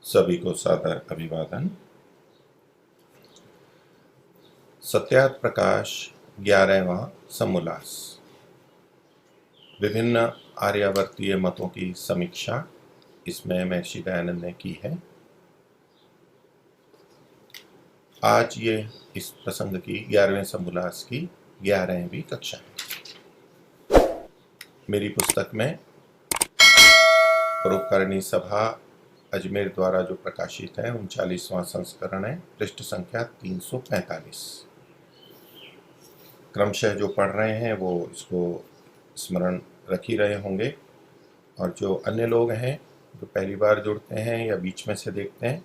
सभी को सादर अभिवादन। सत्यार्थ प्रकाश 11वां समोल्लास, विभिन्न आर्यावर्तीय मतों की समीक्षा इसमें महर्षि दयानंद ने की है। आज ये इस प्रसंग की 11वें समोल्लास की 11वीं कक्षा है। मेरी पुस्तक में परोपकारिणी सभा अजमेर द्वारा जो प्रकाशित है 39वां संस्करण है, पृष्ठ संख्या 345। क्रमशः जो पढ़ रहे हैं वो इसको स्मरण रख ही रहे होंगे, और जो अन्य लोग हैं जो पहली बार जुड़ते हैं या बीच में से देखते हैं,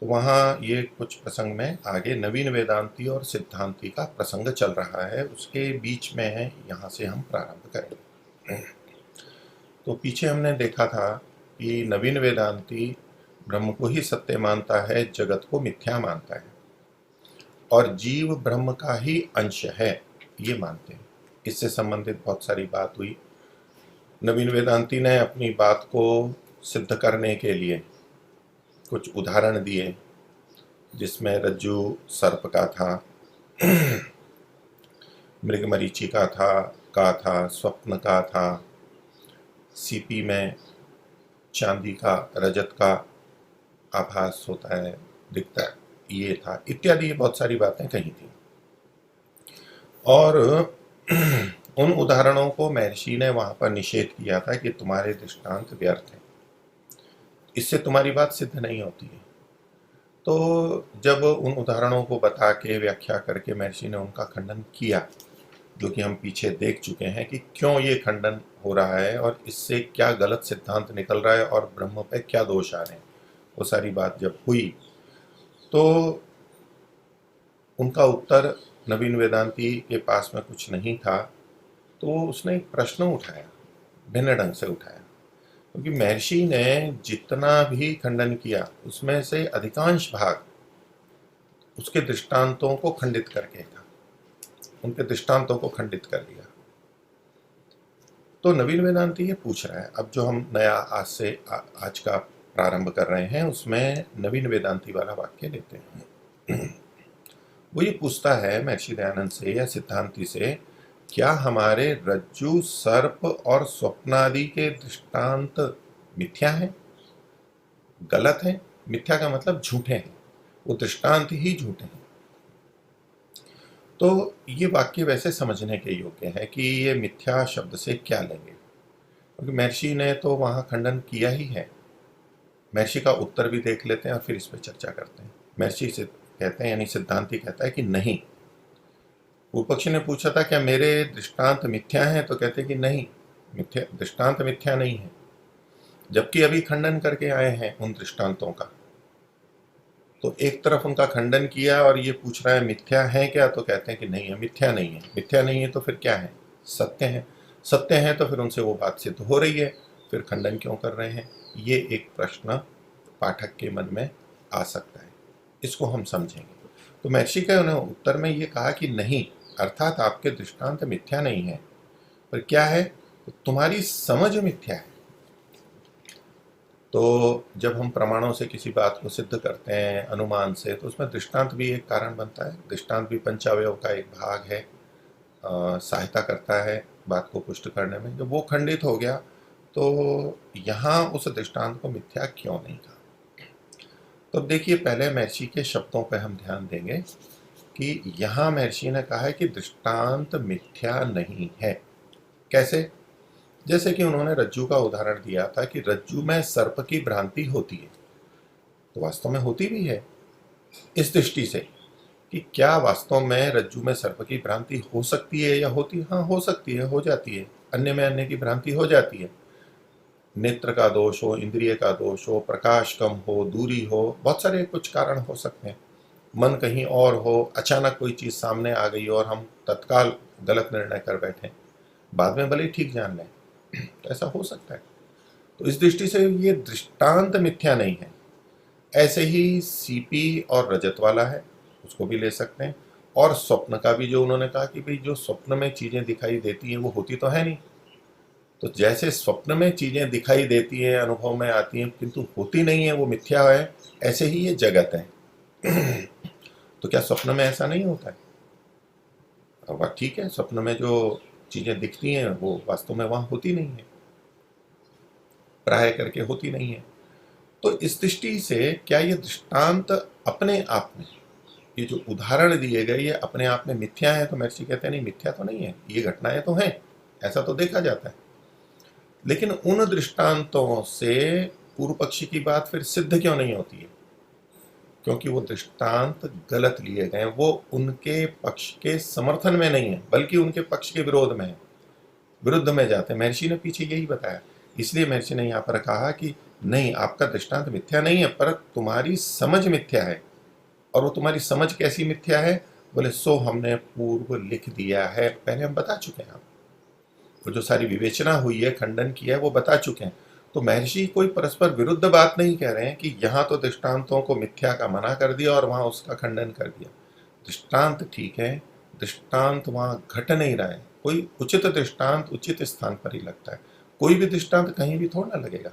तो वहाँ ये कुछ प्रसंग में आगे नवीन वेदांती और सिद्धांती का प्रसंग चल रहा है, उसके बीच में है, यहाँ से हम प्रारंभ करेंगे। तो पीछे हमने देखा था कि नवीन वेदांती ब्रह्म को ही सत्य मानता है, जगत को मिथ्या मानता है, और जीव ब्रह्म का ही अंश है ये मानते हैं। इससे संबंधित बहुत सारी बात हुई। नवीन वेदांती ने अपनी बात को सिद्ध करने के लिए कुछ उदाहरण दिए, जिसमें रज्जु सर्प का था, मृगमरीचि का था, स्वप्न का था, सीपी में चांदी का रजत का आभास होता है, दिखता है, ये था इत्यादि। ये बहुत सारी बातें कही थी, और उन उदाहरणों को महर्षि ने वहां पर निषेध किया था कि तुम्हारे दृष्टांत व्यर्थ है, इससे तुम्हारी बात सिद्ध नहीं होती है। तो जब उन उदाहरणों को बता के व्याख्या करके महर्षि ने उनका खंडन किया, जो कि हम पीछे देख चुके हैं कि क्यों ये खंडन हो रहा है और इससे क्या गलत सिद्धांत निकल रहा है और ब्रह्म पे क्या दोष आ रहे हैं, वो सारी बात जब हुई तो उनका उत्तर नवीन वेदांती के पास में कुछ नहीं था। तो उसने एक प्रश्न उठाया, भिन्न ढंग से उठाया, क्योंकि महर्षि ने जितना भी खंडन किया उसमें से अधिकांश भाग उसके दृष्टांतों को खंडित करके था, उनके दृष्टांतों को खंडित कर दिया। तो नवीन वेदांती ये पूछ रहा है, अब जो हम नया आज का प्रारंभ कर रहे हैं उसमें नवीन वेदांती वाला वाक्य लेते हैं। वो ये पूछता है महर्षि दयानंद से या सिद्धांती से, क्या हमारे रज्जु सर्प और स्वप्नादि के दृष्टांत मिथ्या हैं, गलत हैं? मिथ्या का मतलब झूठे हैं, वो दृष्टांत ही झूठे हैं। तो ये वाक्य वैसे समझने के योग्य है कि ये मिथ्या शब्द से क्या लेंगे, क्योंकि महर्षि ने तो वहां खंडन किया ही है। महर्षि का उत्तर भी देख लेते हैं और फिर इस पर चर्चा करते हैं। महर्षि से कहते हैं, यानी सिद्धांति कहता है कि नहीं। पूर्व पक्षी ने पूछा था क्या मेरे दृष्टांत मिथ्या हैं, तो कहते कि नहीं, मिथ्या दृष्टांत मिथ्या नहीं है, जबकि अभी खंडन करके आए हैं उन दृष्टांतों का। तो एक तरफ उनका खंडन किया और ये पूछ रहा है मिथ्या है क्या, तो कहते हैं कि नहीं है, मिथ्या नहीं है। मिथ्या नहीं है तो फिर क्या है? सत्य है। सत्य है तो फिर उनसे वो बात सिद्ध हो रही है, फिर खंडन क्यों कर रहे हैं? ये एक प्रश्न पाठक के मन में आ सकता है, इसको हम समझेंगे। तो महर्षि के उन्होंने उत्तर में ये कहा कि नहीं, अर्थात आपके दृष्टांत मिथ्या नहीं है, पर क्या है, तुम्हारी समझ मिथ्या है। तो जब हम प्रमाणों से किसी बात को सिद्ध करते हैं अनुमान से, तो उसमें दृष्टांत भी एक कारण बनता है। दृष्टांत भी पंचावयव का एक भाग है, सहायता करता है बात को पुष्ट करने में। जब वो खंडित हो गया तो यहाँ उस दृष्टांत को मिथ्या क्यों नहीं कहा? तो देखिए, पहले महर्षि के शब्दों पर हम ध्यान देंगे कि यहाँ महर्षि ने कहा है कि दृष्टांत मिथ्या नहीं है। कैसे? जैसे कि उन्होंने रज्जु का उदाहरण दिया था कि रज्जु में सर्प की भ्रांति होती है, तो वास्तव में होती भी है इस दृष्टि से कि क्या वास्तव में रज्जु में सर्प की भ्रांति हो सकती है या होती? हाँ, हो सकती है, हो जाती है। अन्य में अन्य की भ्रांति हो जाती है। नेत्र का दोष हो, इंद्रिय का दोष हो, प्रकाश कम हो, दूरी हो, बहुत सारे कुछ कारण हो सकते हैं। मन कहीं और हो, अचानक कोई चीज सामने आ गई और हम तत्काल गलत निर्णय कर बैठे, बाद में भले ही ठीक जान लें, तो ऐसा हो सकता है। तो इस दृष्टि से ये दृष्टांत मिथ्या नहीं है। ऐसे ही सीपी और रजत वाला है, उसको भी ले सकते हैं। और स्वप्न का भी, जो उन्होंने कहा कि भाई जो स्वप्न में चीजें दिखाई देती हैं वो होती तो है नहीं, तो जैसे स्वप्न में चीजें दिखाई देती हैं, अनुभव में आती हैं, किंतु होती नहीं है, वो मिथ्या है, ऐसे ही ये जगत है। तो क्या स्वप्न में ऐसा नहीं होता है? अब ठीक है, स्वप्न में जो चीजें दिखती हैं वो वास्तव में वहां होती नहीं है, प्राय करके होती नहीं है। तो इस दृष्टि से क्या ये दृष्टांत अपने आप में, ये जो उदाहरण दिए गए, ये अपने आप में मिथ्या है? तो महर्षि कहते हैं नहीं, मिथ्या तो नहीं है, ये घटनाएं तो हैं, ऐसा तो देखा जाता है। लेकिन उन दृष्टांतों से पूर्व पक्षी की बात फिर सिद्ध क्यों नहीं होती है? क्योंकि वो दृष्टांत गलत लिए गए, वो उनके पक्ष के समर्थन में नहीं है, बल्कि उनके पक्ष के विरोध में है, विरुद्ध में जाते हैं। महर्षि ने पीछे यही बताया, इसलिए महर्षि ने यहाँ पर कहा कि नहीं, आपका दृष्टांत मिथ्या नहीं है, पर तुम्हारी समझ मिथ्या है। और वो तुम्हारी समझ कैसी मिथ्या है? बोले सो हमने पूर्व लिख दिया है, पहले हम बता चुके हैं। वो जो सारी विवेचना हुई है, खंडन किया है, वो बता चुके हैं। तो महर्षि कोई परस्पर विरुद्ध बात नहीं कह रहे हैं कि यहाँ तो दृष्टांतों को मिथ्या का मना कर दिया और वहां उसका खंडन कर दिया। दृष्टांत ठीक है, दृष्टांत वहां घट नहीं रहा है। कोई उचित दृष्टांत उचित स्थान पर ही लगता है, कोई भी दृष्टांत कहीं भी थोड़ा ना लगेगा।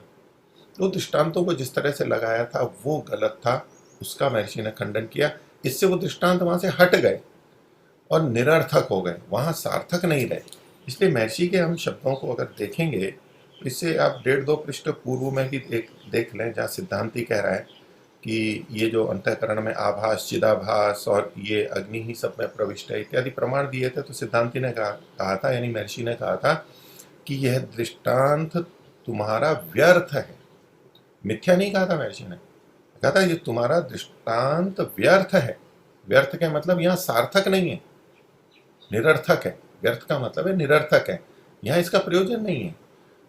तो दृष्टांतों को जिस तरह से लगाया था वो गलत था, उसका महर्षि ने खंडन किया। इससे वो दृष्टांत वहां से हट गए और निरर्थक हो गए, वहां सार्थक नहीं रहे। इसलिए महर्षि के हम शब्दों को अगर देखेंगे, इससे आप 1.5-2 पृष्ठ पूर्व में भी देख लें, जहाँ सिद्धांति कह रहा है कि ये जो अंतःकरण में आभास, चिदाभास और ये अग्नि ही सब में प्रविष्ट है इत्यादि प्रमाण दिए थे। तो सिद्धांति ने कहा था, यानी महर्षि ने कहा था कि यह दृष्टांत तुम्हारा व्यर्थ है। मिथ्या नहीं कहा था महर्षि ने, कहा था ये तुम्हारा दृष्टांत व्यर्थ है। व्यर्थ का मतलब यहाँ सार्थक नहीं है, निरर्थक है। व्यर्थ का मतलब है निरर्थक है, यहाँ इसका प्रयोजन नहीं है।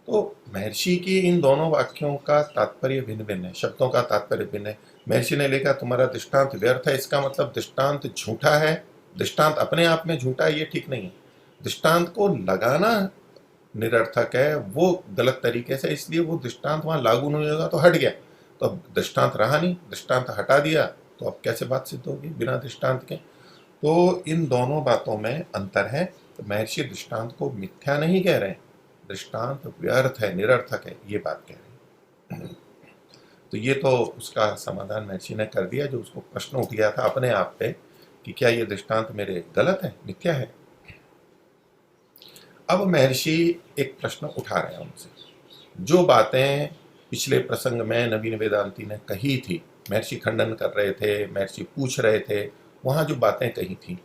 तो महर्षि की इन दोनों वाक्यों का तात्पर्य भिन्न भिन्न है, शब्दों का तात्पर्य भिन्न है। महर्षि ने लिखा तुम्हारा दृष्टांत व्यर्थ है, इसका मतलब दृष्टांत झूठा है, दृष्टांत अपने आप में झूठा है, ये ठीक नहीं है। दृष्टांत को लगाना निरर्थक है, वो गलत तरीके से, इसलिए वो दृष्टांत वहां लागू नहीं होगा तो हट गया। तो अब दृष्टांत रहा नहीं, दृष्टांत हटा दिया, तो अब कैसे बात सिद्ध होगी बिना दृष्टांत के? तो इन दोनों बातों में अंतर है। तो महर्षि दृष्टांत को मिथ्या नहीं कह रहे हैं, दृष्टांत व्यर्थ है, निरर्थक है, ये बात कह रहे हैं। तो ये तो उसका समाधान महर्षि ने कर दिया, जो उसको प्रश्न उठ गया था अपने आप पे कि क्या ये दृष्टांत मेरे गलत है, मिथ्या है। अब महर्षि एक प्रश्न उठा रहे हैं उनसे, जो बातें पिछले प्रसंग में नवीन वेदांती ने कही थी, महर्षि खंडन कर रहे थे, महर्षि पूछ रहे थे, वहां जो बातें कही थी,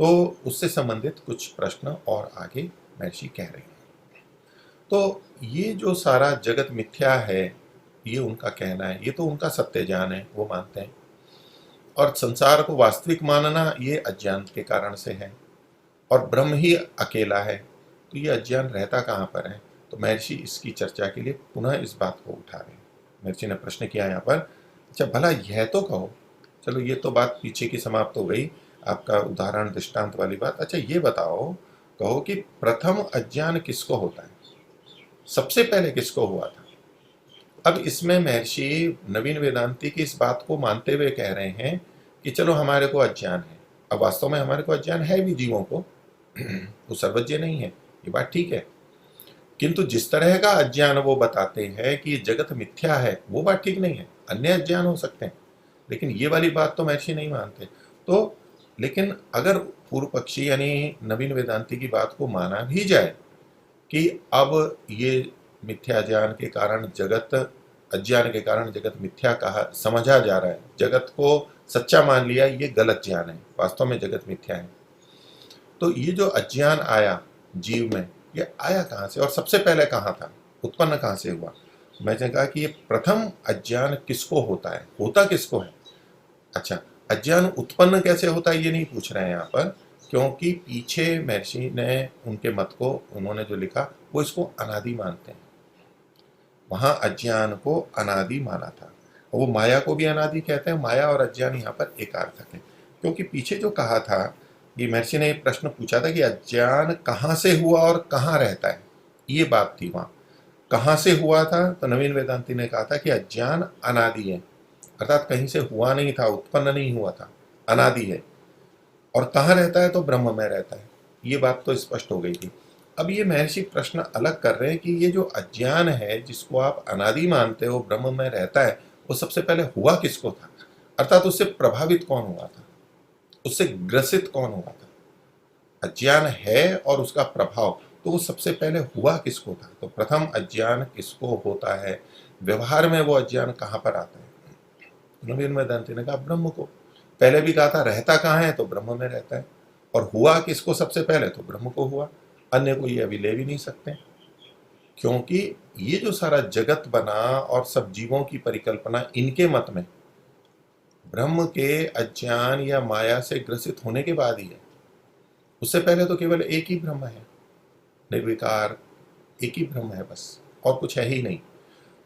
तो उससे संबंधित कुछ प्रश्न और आगे महर्षि कह रहे हैं। तो ये जो सारा जगत मिथ्या है, ये उनका कहना है, ये तो उनका सत्य ज्ञान है, वो मानते हैं। और संसार को वास्तविक मानना ये अज्ञान के कारण से है, और ब्रह्म ही अकेला है, तो ये अज्ञान रहता कहाँ पर है? तो महर्षि इसकी चर्चा के लिए पुनः इस बात को उठा रहे हैं। महर्षि ने प्रश्न किया यहाँ पर, अच्छा भला यह तो कहो, चलो ये तो बात पीछे की समाप्त हो गई, आपका उदाहरण दृष्टांत वाली बात। अच्छा ये बताओ, कहो कि प्रथम अज्ञान किसको होता है, सबसे पहले किसको हुआ था? अब इसमें महर्षि नवीन वेदांती की इस बात को मानते हुए कह रहे हैं कि चलो हमारे को अज्ञान है, अब वास्तव में हमारे को अज्ञान है भी जीवों को, वो सर्वज्ञ नहीं है, ये बात ठीक है। किंतु जिस तरह का अज्ञान वो बताते हैं कि ये जगत मिथ्या है, वो बात ठीक नहीं है। अन्य अज्ञान हो सकते हैं, लेकिन ये वाली बात तो महर्षि नहीं मानते। तो लेकिन अगर पूर्व पक्षी यानी नवीन वेदांती की बात को माना भी जाए कि अब ये मिथ्या ज्ञान के कारण जगत, अज्ञान के कारण जगत मिथ्या कहा समझा जा रहा है, जगत को सच्चा मान लिया, ये गलत ज्ञान है, वास्तव में जगत मिथ्या है। तो ये जो अज्ञान आया जीव में, ये आया कहाँ से और सबसे पहले कहाँ था, उत्पन्न कहाँ से हुआ? मैंने कहा कि ये प्रथम अज्ञान किसको होता है, होता किसको है? अच्छा, अज्ञान उत्पन्न कैसे होता है ये नहीं पूछ रहे हैं यहाँ पर, क्योंकि पीछे महर्षि ने उनके मत को, उन्होंने जो लिखा वो इसको अनादि मानते हैं। वहां अज्ञान को अनादि माना था, और वो माया को भी अनादि कहते हैं। माया और अज्ञान यहाँ पर एकार्थक है, क्योंकि पीछे जो कहा था कि महर्षि ने एक प्रश्न पूछा था कि अज्ञान कहाँ से हुआ और कहाँ रहता है, ये बात थी। वहां कहाँ से हुआ था, तो नवीन वेदांती ने कहा था कि अज्ञान अनादि है, अर्थात कहीं से हुआ नहीं था, उत्पन्न नहीं हुआ था, अनादि है। और कहाँ रहता है, तो ब्रह्म में रहता है, ये बात तो स्पष्ट हो गई थी। अब ये महर्षि प्रश्न अलग कर रहे हैं कि ये जो अज्ञान है जिसको आप अनादि मानते हो ब्रह्म में रहता है, वो सबसे पहले हुआ किसको था, अर्थात उससे प्रभावित कौन हुआ था, उससे ग्रसित कौन हुआ था। अज्ञान है और उसका प्रभाव, तो वो सबसे पहले हुआ किसको था। तो प्रथम अज्ञान किसको होता है, व्यवहार में वो अज्ञान कहाँ पर आता है। नवीन वेदांति ने कहा ब्रह्म को। पहले भी कहा था रहता कहाँ है, तो ब्रह्म में रहता है। और हुआ किसको सबसे पहले, तो ब्रह्म को हुआ। अन्य को ये अभी ले भी नहीं सकते, क्योंकि ये जो सारा जगत बना और सब जीवों की परिकल्पना इनके मत में ब्रह्म के अज्ञान या माया से ग्रसित होने के बाद ही है। उससे पहले तो केवल एक ही ब्रह्म है, निर्विकार एक ही ब्रह्म है बस, और कुछ है ही नहीं।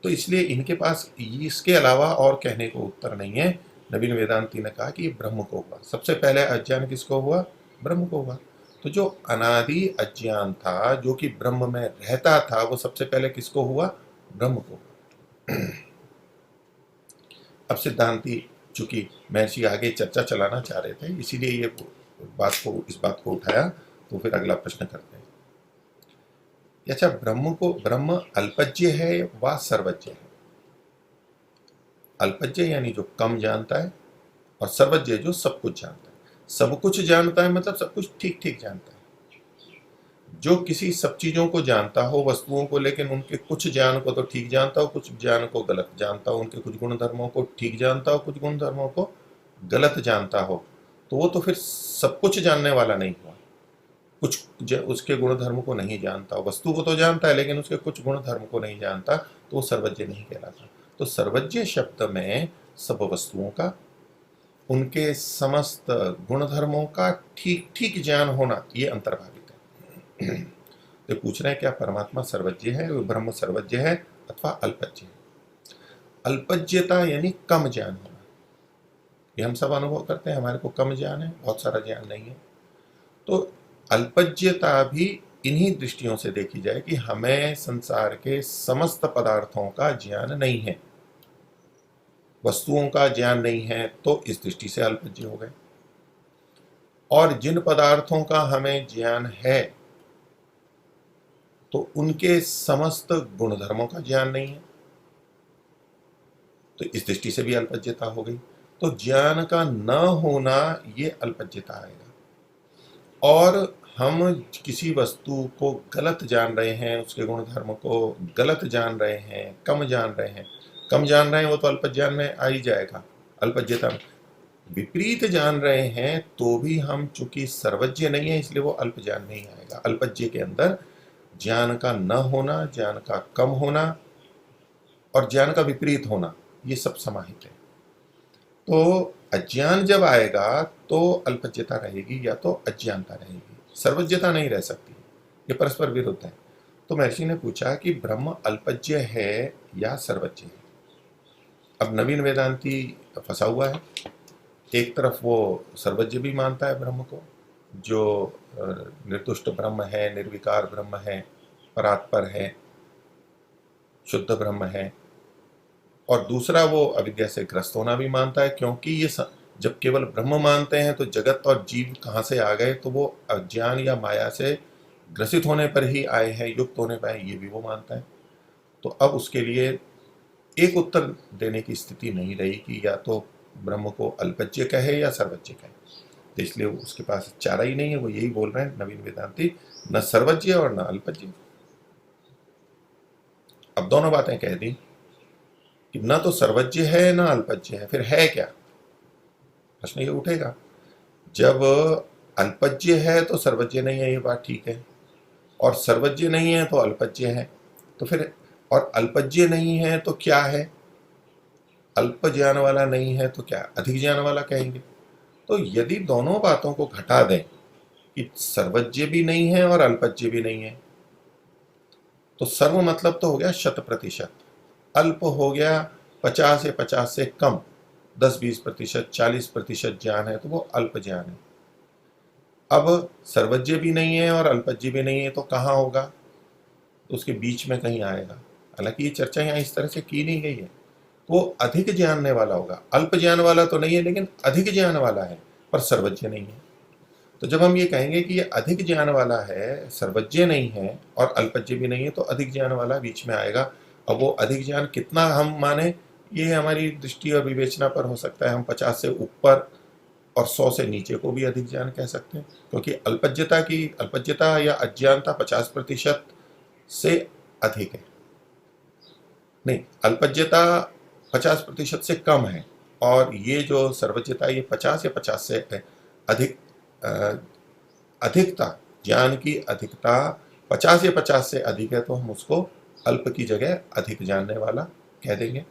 तो इसलिए इनके पास इसके अलावा और कहने को उत्तर नहीं है। नवीन वेदांती ने कहा कि ये ब्रह्म को हुआ, सबसे पहले अज्ञान किसको हुआ, ब्रह्म को हुआ। तो जो अनादि अज्ञान था जो कि ब्रह्म में रहता था, वो सबसे पहले किसको हुआ, ब्रह्म को हुआ। अब सिद्धांती चूंकि महर्षि आगे चर्चा चलाना चाह रहे थे, इसीलिए ये इस बात को उठाया। तो फिर अगला प्रश्न करते हैं। अच्छा, ब्रह्म अल्पज्य है व सर्वज्ञ है। अल्पज्य यानी जो कम जानता है, और सर्वज्ञ जो सब कुछ जानता है। सब कुछ जानता है मतलब सब कुछ ठीक ठीक जानता है। जो किसी सब चीजों को जानता हो, वस्तुओं को, लेकिन उनके कुछ ज्ञान को तो ठीक जानता हो, कुछ ज्ञान को गलत जानता हो, उनके कुछ गुण धर्मों को ठीक जानता हो, कुछ गुण धर्मों को गलत जानता हो, तो वो तो फिर सब कुछ जानने वाला नहीं हुआ। कुछ उसके गुण धर्म को नहीं जानता, वस्तु को तो जानता है लेकिन उसके कुछ गुण धर्म को नहीं जानता, तो वो सर्वज्ञ नहीं कहलाता। तो सर्वज्ञ शब्द में सब वस्तुओं का, उनके समस्त गुण धर्मों का ठीक ठीक ज्ञान होना, ये अंतर्भावित है। तो पूछ रहे हैं क्या परमात्मा सर्वज्ञ है, ब्रह्म सर्वज्ञ है अथवा अल्पज्ञ है। अल्पज्ञता यानी कम ज्ञान होना, ये हम सब अनुभव करते हैं। हमारे को कम ज्ञान है, बहुत सारा ज्ञान नहीं है। तो अल्पज्ञता भी इन्हीं दृष्टियों से देखी जाए कि हमें संसार के समस्त पदार्थों का ज्ञान नहीं है, वस्तुओं का ज्ञान नहीं है, तो इस दृष्टि से अल्पज्ञ हो गए। और जिन पदार्थों का हमें ज्ञान है, तो उनके समस्त गुणधर्मों का ज्ञान नहीं है, तो इस दृष्टि से भी अल्पज्ञता हो गई। तो ज्ञान का न होना, ये अल्पज्ञता आएगा। और हम किसी वस्तु को गलत जान रहे हैं, उसके गुण धर्म को गलत जान रहे हैं, कम जान रहे हैं। कम जान रहे हैं वो तो अल्पज्ञान में आ ही जाएगा, अल्पज्ञता में। विपरीत जान रहे हैं तो भी हम चूंकि सर्वज्ञ नहीं है, इसलिए वो अल्पज्ञान में ही आएगा। अल्पज्ञ के अंदर ज्ञान का न होना, ज्ञान का कम होना और ज्ञान का विपरीत होना, ये सब समाहित है। तो अज्ञान जब आएगा तो अल्पज्ञता रहेगी या तो अज्ञानता रहेगी, सर्वज्ञता नहीं रह सकती। ये परस्पर विरुद्ध है। तो महर्षि ने पूछा कि ब्रह्म अल्पज्ञ है या सर्वज्ञ है। अब नवीन वेदांती फंसा हुआ है। एक तरफ वो सर्वज्ञ भी मानता है ब्रह्म को, जो निर्दुष्ट ब्रह्म है, निर्विकार ब्रह्म है, परात्पर है, शुद्ध ब्रह्म है। और दूसरा वो अविद्या से ग्रस्त होना भी मानता है, क्योंकि ये जब केवल ब्रह्म मानते हैं तो जगत और जीव कहाँ से आ गए, तो वो अज्ञान या माया से ग्रसित होने पर ही आए हैं, युक्त होने पर आए, ये भी वो मानता है। तो अब उसके लिए एक उत्तर देने की स्थिति नहीं रही कि या तो ब्रह्म को अल्पज्ञ कहे या सर्वज्ञ कहे। तो इसलिए उसके पास चारा ही नहीं है, वो यही बोल रहे हैं नवीन वेदांती, न सर्वज्ञ और न अल्पज्ञ। अब दोनों बातें कह दी कि न तो सर्वज्ञ है न अल्पज्ञ है, फिर है क्या। प्रश्न ये उठेगा, जब अल्पज्ञ है तो सर्वज्ञ नहीं है, ये बात ठीक है, और सर्वज्ञ नहीं है तो अल्पज्ञ है, तो फिर, और अल्पज्ञ नहीं है तो क्या है, अल्प ज्ञान वाला नहीं है तो क्या, अधिक ज्ञान वाला कहेंगे। तो यदि दोनों बातों को घटा दें कि सर्वज्ञ भी नहीं है और अल्पज्ञ भी नहीं है, तो सर्व मतलब तो हो गया 100%, अल्प हो गया 50 या 50 से कम, 10-20%, 40% ज्ञान है तो वो अल्प ज्ञान है। अब सर्वज्ञ भी नहीं है और अल्पज्ञ भी नहीं है तो कहाँ होगा, तो उसके बीच में कहीं आएगा। हालांकि ये चर्चा यहाँ इस तरह से की नहीं गई है। तो वो अधिक जानने वाला होगा, अल्प ज्ञान वाला तो नहीं है लेकिन अधिक ज्ञान वाला है, पर सर्वज्ञ नहीं है। तो जब हम ये कहेंगे कि ये अधिक ज्ञान वाला है, सर्वज्ञ नहीं है और अल्पज्ञ भी नहीं है, तो अधिक ज्ञान वाला बीच में आएगा। अब वो अधिक ज्ञान कितना हम माने, ये हमारी दृष्टि और विवेचना पर हो सकता है। हम 50 से ऊपर और 100 से नीचे को भी अधिक ज्ञान कह सकते हैं, क्योंकि अल्पज्ञता या अज्ञानता 50% से अधिक है। नहीं, अल्पज्ञता 50% से कम है, और ये जो सर्वज्ञता ये 50 या 50 से अधिक। अधिकता, ज्ञान की अधिकता 50 या 50 से अधिक है, तो हम उसको अल्प की जगह अधिक जानने वाला कह देंगे।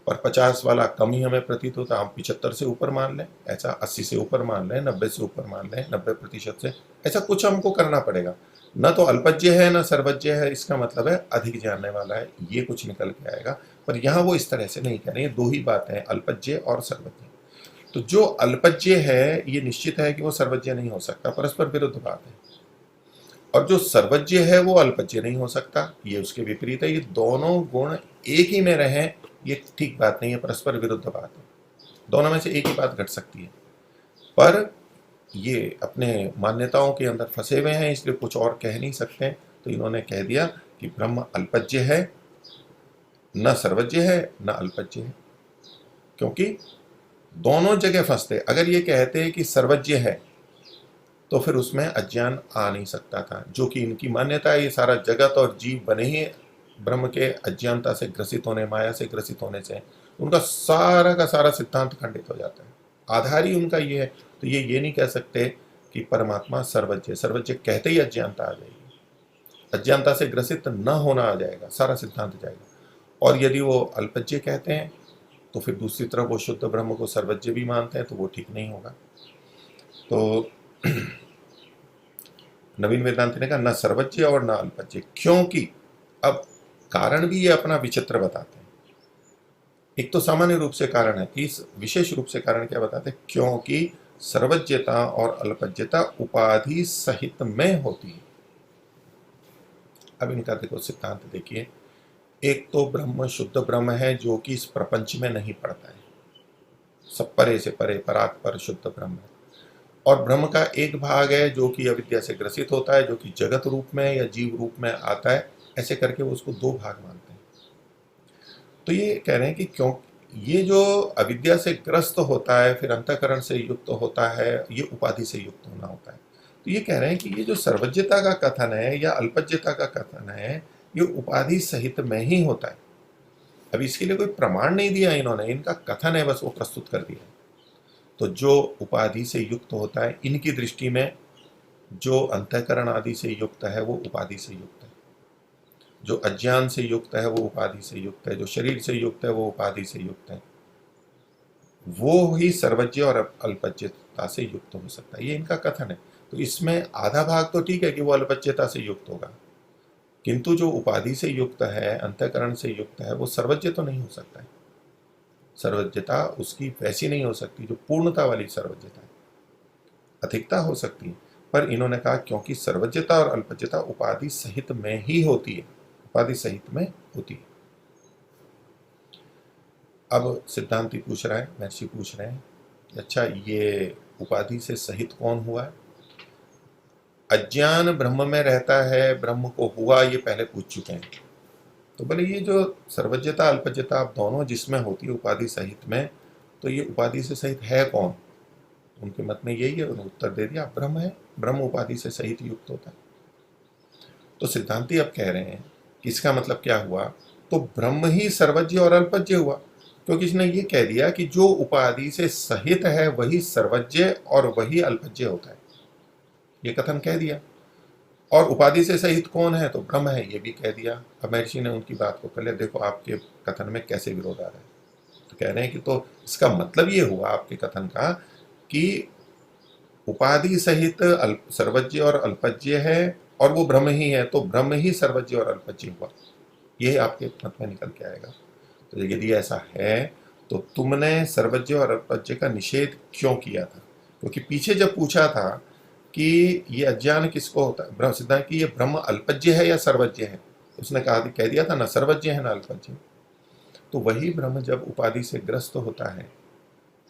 और 50 वाला कम ही हमें प्रतीत होता, हम 75 से ऊपर मान लें, ऐसा 80 से ऊपर मान लें, 90 से ऊपर मान लें, 90% से, ऐसा कुछ हमको करना पड़ेगा। न तो अल्पज्ञ है न सर्वज्ञ है, इसका मतलब है अधिक जानने वाला है, ये कुछ निकल के आएगा। पर यहाँ वो इस तरह से नहीं कह रहे हैं, दो ही बातें हैं, अल्पज्ञ और सर्वज्ञ। तो जो अल्पज्ञ है ये निश्चित है कि वो सर्वज्ञ नहीं हो सकता, परस्पर विरुद्ध बात है। और जो सर्वज्ञ है वो अल्पज्ञ नहीं हो सकता, ये उसके विपरीत है। ये दोनों गुण एक ही में रहें, ये ठीक बात नहीं है, परस्पर विरुद्ध बात है। दोनों में से एक ही बात घट सकती है, पर ये अपने मान्यताओं के अंदर फंसे हुए हैं, इसलिए कुछ और कह नहीं सकते। तो इन्होंने कह दिया कि ब्रह्म अल्पज्ञ है, न सर्वज्ञ है न अल्पज्ञ है, क्योंकि दोनों जगह फंसते। अगर ये कहते कि सर्वज्ञ है तो फिर उसमें अज्ञान आ नहीं सकता था, जो कि इनकी मान्यता है। ये सारा जगत और जीव बने ही ब्रह्म के अज्ञानता से ग्रसित होने, माया से ग्रसित होने से। उनका सारा का सारा सिद्धांत खंडित हो जाता है, आधार ही उनका ये है। तो ये नहीं कह सकते कि परमात्मा सर्वज्ञ। सर्वज्ञ कहते ही अज्ञानता आ जाएगी, अज्ञानता से ग्रसित न होना आ जाएगा, सारा सिद्धांत जाएगा। और यदि वो अल्पज्ञ कहते हैं तो फिर दूसरी तरफ वो शुद्ध ब्रह्म को सर्वज्ञ भी मानते हैं, तो वो ठीक नहीं होगा। तो नवीन वेदांति ने कहा न सर्वज्ञ और न अल्पज्ञ, क्योंकि अब कारण भी ये अपना विचित्र बताते हैं। एक तो सामान्य रूप से कारण है, इस विशेष रूप से कारण क्या बताते हैं, क्योंकि सर्वज्ञता और अल्पज्ञता उपाधि सहित में होती है। अब इनका देखो सिद्धांत देखिए। एक तो ब्रह्म शुद्ध ब्रह्म है, जो कि इस प्रपंच में नहीं पड़ता है, सब परे से परे, परात पर शुद्ध ब्रह्म है। और ब्रह्म का एक भाग है जो कि अविद्या से ग्रसित होता है, जो कि जगत रूप में या जीव रूप में आता है। ऐसे करके वो उसको दो भाग मानते हैं। तो ये कह रहे हैं कि क्यों ये जो अविद्या से ग्रस्त होता है, फिर अंतःकरण से युक्त होता है, ये उपाधि से युक्त होना होता है। तो ये कह रहे हैं कि ये जो सर्वज्ञता का कथन है या अल्पज्ञता का कथन है, ये उपाधि सहित में ही होता है। अब इसके लिए कोई प्रमाण नहीं दिया इन्होंने, इनका कथन है, बस वो प्रस्तुत कर दिया। तो जो उपाधि से युक्त होता है, इनकी दृष्टि में जो अंतःकरण आदि से युक्त है वो उपाधि से युक्त है, जो अज्ञान से युक्त है वो उपाधि से युक्त है, जो शरीर से युक्त है वो उपाधि से युक्त है, वो ही सर्वज्ञ और अल्पज्ञता से युक्त हो सकता है। ये इनका कथन है। तो इसमें आधा भाग तो ठीक है कि वो अल्पज्ञता से युक्त होगा, किंतु जो उपाधि से युक्त है, अंतःकरण से युक्त है, वो सर्वज्ञ तो नहीं हो सकता है। सर्वज्ञता उसकी वैसी नहीं हो सकती जो पूर्णता वाली सर्वज्ञता है, अधिकता हो सकती है। पर इन्होंने कहा क्योंकि सर्वज्ञता और अल्पज्ञता उपाधि सहित में ही होती है, उपाधि सहित में होती है। अब सिद्धांति पूछ रहा है, महर्षि पूछ रहे हैं, अच्छा ये उपाधि से सहित कौन हुआ है? अज्ञान ब्रह्म में रहता है, ब्रह्म को हुआ, ये पहले पूछ चुके हैं। तो बोले ये जो सर्वज्ञता अल्पज्ञता आप दोनों जिसमें होती है उपाधि सहित में, तो ये उपाधि से सहित है कौन? उनके मत में यही है, उन्होंने उत्तर दे दिया ब्रह्म है, ब्रह्म उपाधि से सहित युक्त होता है। तो सिद्धांति अब कह रहे हैं कि इसका मतलब क्या हुआ, तो ब्रह्म ही सर्वज्ञ और अल्पज्ञ हुआ, क्योंकि इसने ये कह दिया कि जो उपाधि से सहित है वही सर्वज्ञ और वही अल्पज्ञ होता है, ये कथन कह दिया। और उपाधि से सहित कौन है, तो ब्रह्म है, ये भी कह दिया। अब महर्षि ने उनकी बात को कर लिया, देखो आपके कथन में कैसे विरोध आ रहा है। तो कह रहे हैं कि तो इसका मतलब ये हुआ आपके कथन का कि उपाधि सहित सर्वज्ञ और अल्पज्ञ है और वो ब्रह्म ही है, तो ब्रह्म ही सर्वज्ञ और अल्पज्ञ हुआ, ये आपके मत में निकल के आएगा। तो यदि ऐसा है तो तुमने सर्वज्ञ और अल्पज्ञ का निषेध क्यों किया था? क्योंकि पीछे जब पूछा था कि ये अज्ञान किसको होता है, ब्रह्म सिद्धांत की ये ब्रह्म अल्पज्ञ है या सर्वज्ञ है, उसने कह दिया था ना सर्वज्ञ है ना अल्पज्ञ। तो वही ब्रह्म जब उपाधि से ग्रस्त होता है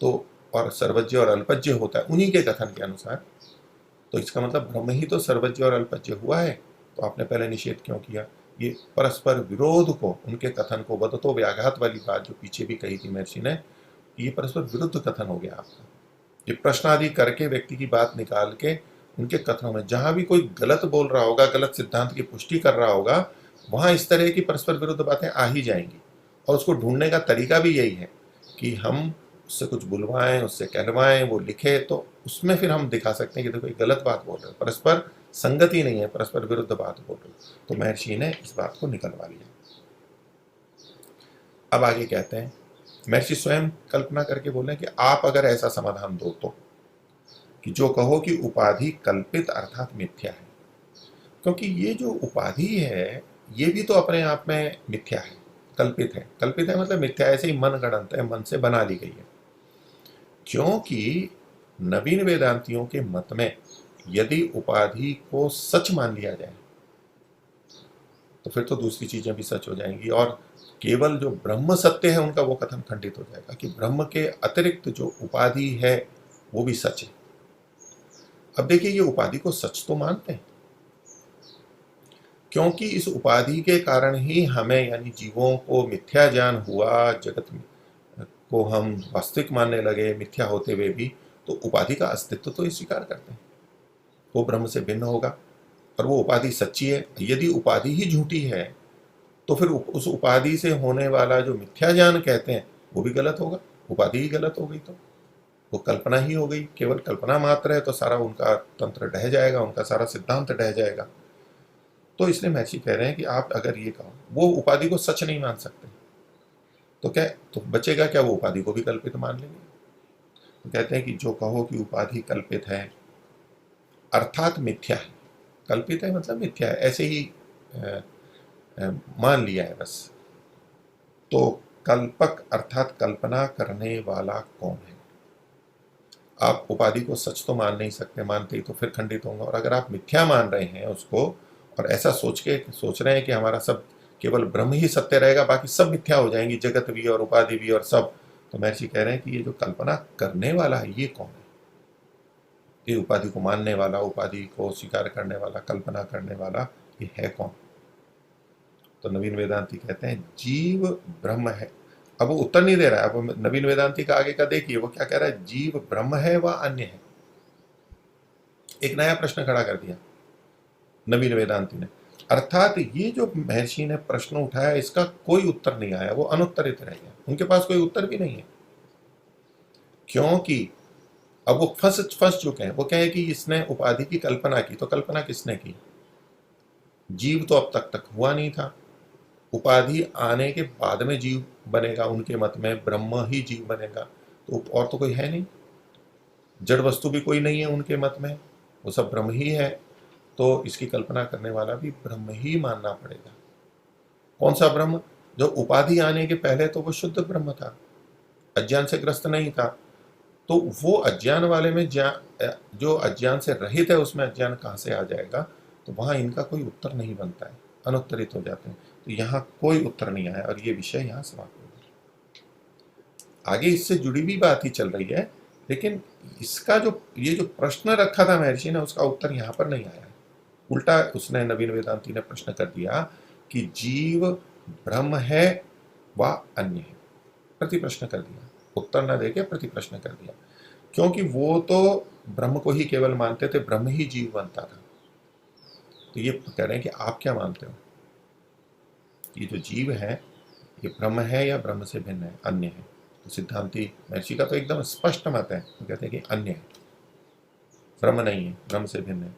तो और सर्वज्ञ और अल्पज्ञ होता है उन्हीं के कथन के अनुसार, तो इसका मतलब ब्रह्म ही तो सर्वज्ञ और अल्पज्ञ हुआ है, तो आपने पहले निषेध क्यों किया? ये परस्पर विरोध को, उनके कथन को, वदतो व्याघात वाली बात जो पीछे भी कही थी महर्षि ने, ये परस्पर विरुद्ध कथन हो गया आपका। ये प्रश्न आदि करके व्यक्ति की बात निकाल के उनके कथनों में जहां भी कोई गलत बोल रहा होगा, गलत सिद्धांत की पुष्टि कर रहा होगा, वहां इस तरह की परस्पर विरुद्ध बातें आ ही जाएंगी। और उसको ढूंढने का तरीका भी यही है कि हम उससे कुछ बुलवाएं, उससे कहलवाएं, वो लिखे, तो उसमें फिर हम दिखा सकते हैं कि देखो ये गलत बात बोल रहे हो, परस्पर संगति नहीं है, परस्पर विरुद्ध बात बोल रहे हो। तो महर्षि ने इस बात को निकलवा लिया। अब आगे कहते हैं, महर्षि स्वयं कल्पना करके बोले कि आप अगर ऐसा समाधान दो तो, कि जो कहो कि उपाधि कल्पित अर्थात मिथ्या है, क्योंकि ये जो उपाधि है ये भी तो अपने आप में मिथ्या है, कल्पित है। कल्पित है मतलब मिथ्या, ऐसे ही मन गणंत है, मन से बना ली गई है। क्योंकि नवीन वेदांतियों के मत में यदि उपाधि को सच मान लिया जाए तो फिर तो दूसरी चीजें भी सच हो जाएंगी, और केवल जो ब्रह्म सत्य है उनका वो कथन खंडित हो जाएगा कि ब्रह्म के अतिरिक्त जो उपाधि है वो भी सच है। अब देखिए, ये उपाधि को सच तो मानते हैं, क्योंकि इस उपाधि के कारण ही हमें यानी जीवों को मिथ्या ज्ञान हुआ, जगत को हम वास्तविक मानने लगे मिथ्या होते हुए भी। तो उपाधि का अस्तित्व तो ये स्वीकार करते हैं, वो ब्रह्म से भिन्न होगा और वो उपाधि सच्ची है। यदि उपाधि ही झूठी है तो फिर उस उपाधि से होने वाला जो मिथ्या ज्ञान कहते हैं वो भी गलत होगा। उपाधि ही गलत हो गई तो वो कल्पना ही हो गई, केवल कल्पना मात्र है, तो सारा उनका तंत्र ढह जाएगा, उनका सारा सिद्धांत ढह जाएगा। तो इसलिए महर्षि कह रहे हैं कि आप अगर ये कहो वो उपाधि को सच नहीं मान सकते तो क्या, तो बचेगा क्या? वो उपाधि को भी कल्पित मान लेंगे। तो कहते हैं कि जो कहो कि उपाधि कल्पित है अर्थात मिथ्या है, कल्पित है मतलब मिथ्या है, ऐसे ही अ, मान लिया है बस। तो कल्पक अर्थात कल्पना करने वाला कौन है? आप उपाधि को सच तो मान नहीं सकते, मानते ही तो फिर खंडित होंगे। और अगर आप मिथ्या मान रहे हैं उसको और ऐसा सोच रहे हैं कि हमारा सब केवल ब्रह्म ही सत्य रहेगा, बाकी सब मिथ्या हो जाएंगी, जगत भी और उपाधि भी और सब, तो महर्षि कह रहे हैं कि ये जो कल्पना करने वाला है ये कौन है? ये उपाधि को मानने वाला, उपाधि को स्वीकार करने वाला, कल्पना करने वाला, ये है कौन? तो नवीन वेदांती कहते हैं जीव ब्रह्म है। अब वो उत्तर नहीं दे रहा है, अब नवीन वेदांती का आगे का देखिए वो क्या कह रहा है, जीव ब्रह्म है व अन्य है। एक नया प्रश्न खड़ा कर दिया नवीन वेदांती ने। अर्थात ये जो महर्षि ने प्रश्न उठाया इसका कोई उत्तर नहीं आया, वो अनुत्तरित रह गया, उनके पास कोई उत्तर भी नहीं है। क्योंकि अब वो फंस चुके हैं। वो कहे कि इसने उपाधि की कल्पना की, तो कल्पना किसने की? जीव तो अब तक हुआ नहीं था, उपाधि आने के बाद में जीव बनेगा। उनके मत में ब्रह्म ही जीव बनेगा, तो और तो कोई है नहीं, जड़ वस्तु भी कोई नहीं है उनके मत में, वो सब ब्रह्म ही है। तो इसकी कल्पना करने वाला भी ब्रह्म ही मानना पड़ेगा। कौन सा ब्रह्म? जो उपाधि आने के पहले तो वो शुद्ध ब्रह्म था, अज्ञान से ग्रस्त नहीं था। तो वो अज्ञान वाले में जो अज्ञान से रहित है उसमें अज्ञान कहां से आ जाएगा? तो वहां इनका कोई उत्तर नहीं बनता है, अनुत्तरित हो जाते हैं। तो यहाँ कोई उत्तर नहीं आया और ये विषय यहाँ समाप्त हो गया। आगे इससे जुड़ी भी बात ही चल रही है, लेकिन इसका जो ये जो प्रश्न रखा था महर्षि ने उसका उत्तर यहाँ पर नहीं आया। उल्टा उसने नवीन वेदांती ने प्रश्न कर दिया कि जीव ब्रह्म है व अन्य है, प्रति प्रश्न कर दिया, उत्तर न देके प्रति प्रश्न कर दिया। क्योंकि वो तो ब्रह्म को ही केवल मानते थे, ब्रह्म ही जीव बनता था। तो ये कह रहे हैं कि आप क्या मानते हो, ये जो जीव है ये ब्रह्म है या ब्रह्म से भिन्न है, अन्य है? तो सिद्धांति महर्षि का तो एकदम स्पष्ट मत है, वो कहते हैं कि अन्य है, ब्रह्म नहीं है, ब्रह्म से भिन्न है।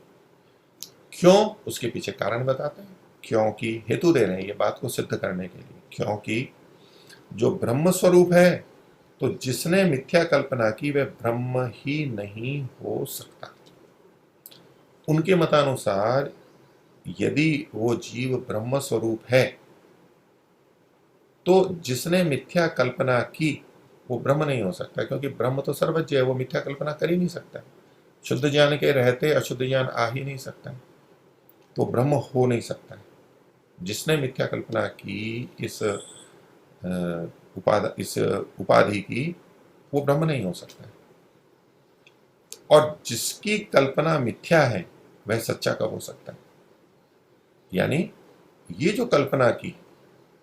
क्यों? उसके पीछे कारण बताते हैं, क्योंकि हेतु दे रहे हैं ये बात को सिद्ध करने के लिए। क्योंकि जो ब्रह्म स्वरूप है, तो जिसने मिथ्या कल्पना की वह ब्रह्म ही नहीं हो सकता। उनके मतानुसार यदि वो जीव ब्रह्म स्वरूप है तो जिसने मिथ्या कल्पना की वो ब्रह्म नहीं हो सकता, क्योंकि ब्रह्म तो सर्वज्ञ है, वो मिथ्या कल्पना कर ही नहीं सकता। शुद्ध ज्ञान के रहते अशुद्ध ज्ञान आ ही नहीं सकता, तो ब्रह्म हो नहीं सकता है। जिसने मिथ्या कल्पना की इस उपाधि की, वो ब्रह्म नहीं हो सकता है। और जिसकी कल्पना मिथ्या है वह सच्चा कब हो सकता है? यानी ये जो कल्पना की,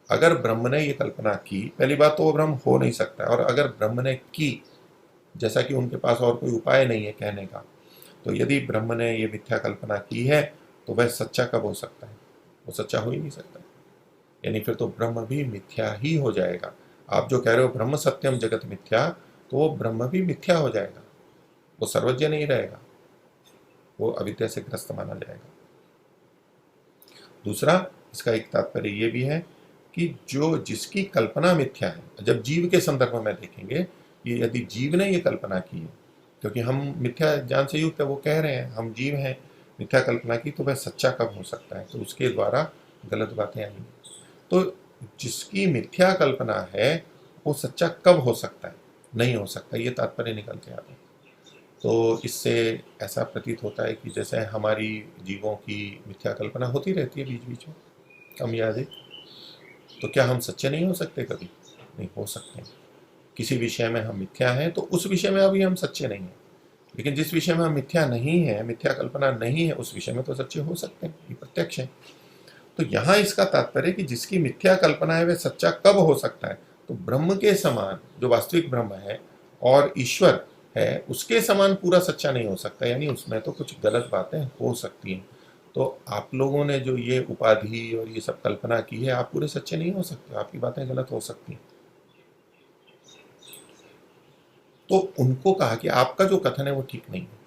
अगर ब्रह्म ने ये कल्पना की, पहली बात तो वो ब्रह्म हो नहीं सकता है, और अगर ब्रह्म ने की, जैसा कि उनके पास और कोई उपाय नहीं है कहने का, तो यदि ब्रह्म ने ये मिथ्या कल्पना की है तो वह सच्चा कब हो सकता है? वो सच्चा हो ही नहीं सकता। यानी फिर तो ब्रह्म भी मिथ्या ही हो जाएगा। आप जो कह रहे हो ब्रह्म सत्यम जगत मिथ्या, तो वो ब्रह्म भी मिथ्या हो जाएगा, वो सर्वज्ञ नहीं रहेगा, वो अविद्या से ग्रस्त माना जाएगा। दूसरा, इसका एक तात्पर्य ये भी है कि जो जिसकी कल्पना मिथ्या है, जब जीव के संदर्भ में देखेंगे कि यदि जीव ने ये कल्पना की है, क्योंकि हम मिथ्या ज्ञान से युक्त है, वो कह रहे हैं हम जीव हैं, मिथ्या कल्पना की, तो वह सच्चा कब हो सकता है? तो उसके द्वारा गलत बातें आएंगी। तो जिसकी मिथ्या कल्पना है वो सच्चा कब हो सकता है? नहीं हो सकता, ये तात्पर्य निकल के आता है। तो इससे ऐसा प्रतीत होता है कि जैसे हमारी जीवों की मिथ्या कल्पना होती रहती है बीच बीच में, कम या अधिक, तो क्या हम सच्चे नहीं हो सकते कभी? नहीं हो सकते हैं। किसी विषय में हम मिथ्या हैं तो उस विषय में अभी हम सच्चे नहीं हैं, लेकिन जिस विषय में हम मिथ्या नहीं है, मिथ्या कल्पना नहीं है, उस विषय में तो सच्चे हो सकते हैं, ये प्रत्यक्ष है। तो यहाँ इसका तात्पर्य कि जिसकी मिथ्या कल्पना है वह सच्चा कब हो सकता है? तो ब्रह्म के समान, जो वास्तविक ब्रह्म है और ईश्वर है, उसके समान पूरा सच्चा नहीं हो सकता, यानी उसमें तो कुछ गलत बातें हो सकती हैं। तो आप लोगों ने जो ये उपाधि और ये सब कल्पना की है, आप पूरे सच्चे नहीं हो सकते, आपकी बातें गलत हो सकती हैं। तो उनको कहा कि आपका जो कथन है वो ठीक नहीं है।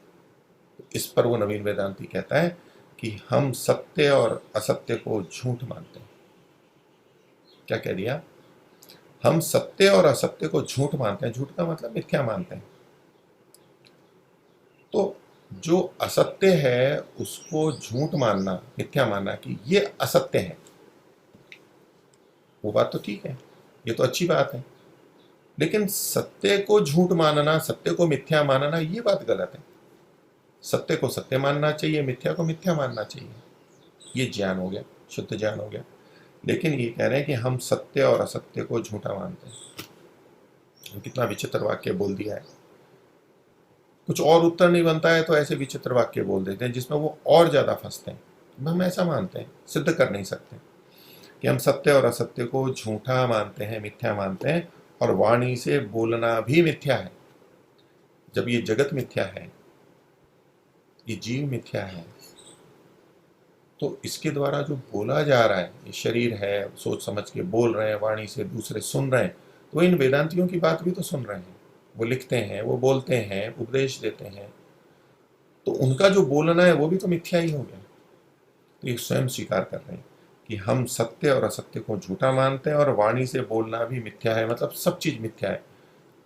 तो इस पर वो नवीन वेदांती कहता है कि हम सत्य और असत्य को झूठ मानते हैं। क्या कह दिया? हम सत्य और असत्य को झूठ मानते हैं। झूठ का मतलब मिथ्या मानते हैं। तो जो असत्य है उसको झूठ मानना, मिथ्या मानना कि ये असत्य है, वो बात तो ठीक है, ये तो अच्छी बात है। लेकिन सत्य को झूठ मानना, सत्य को मिथ्या मानना, ये बात गलत है। सत्य को सत्य मानना चाहिए, मिथ्या को मिथ्या मानना चाहिए। ये ज्ञान हो गया, शुद्ध ज्ञान हो गया। लेकिन ये कह रहे हैं कि हम सत्य और असत्य को झूठा मानते हैं। कितना विचित्र वाक्य बोल दिया है। कुछ और उत्तर नहीं बनता है तो ऐसे विचित्र वाक्य बोल देते हैं जिसमें वो और ज्यादा फंसते हैं। हम ऐसा मानते हैं, सिद्ध कर नहीं सकते कि हम सत्य और असत्य को झूठा मानते हैं, मिथ्या मानते हैं, और वाणी से बोलना भी मिथ्या है। जब ये जगत मिथ्या है, ये जीव मिथ्या है, तो इसके द्वारा जो बोला जा रहा है, ये शरीर है, सोच समझ के बोल रहे हैं, वाणी से दूसरे सुन रहे हैं, तो इन वेदांतियों की बात भी तो सुन रहे हैं। वो लिखते हैं, वो बोलते हैं, उपदेश देते हैं, तो उनका जो बोलना है वो भी तो मिथ्या ही हो गया। तो ये स्वयं स्वीकार कर रहे हैं कि हम सत्य और असत्य को झूठा मानते हैं और वाणी से बोलना भी मिथ्या है, मतलब सब चीज मिथ्या है।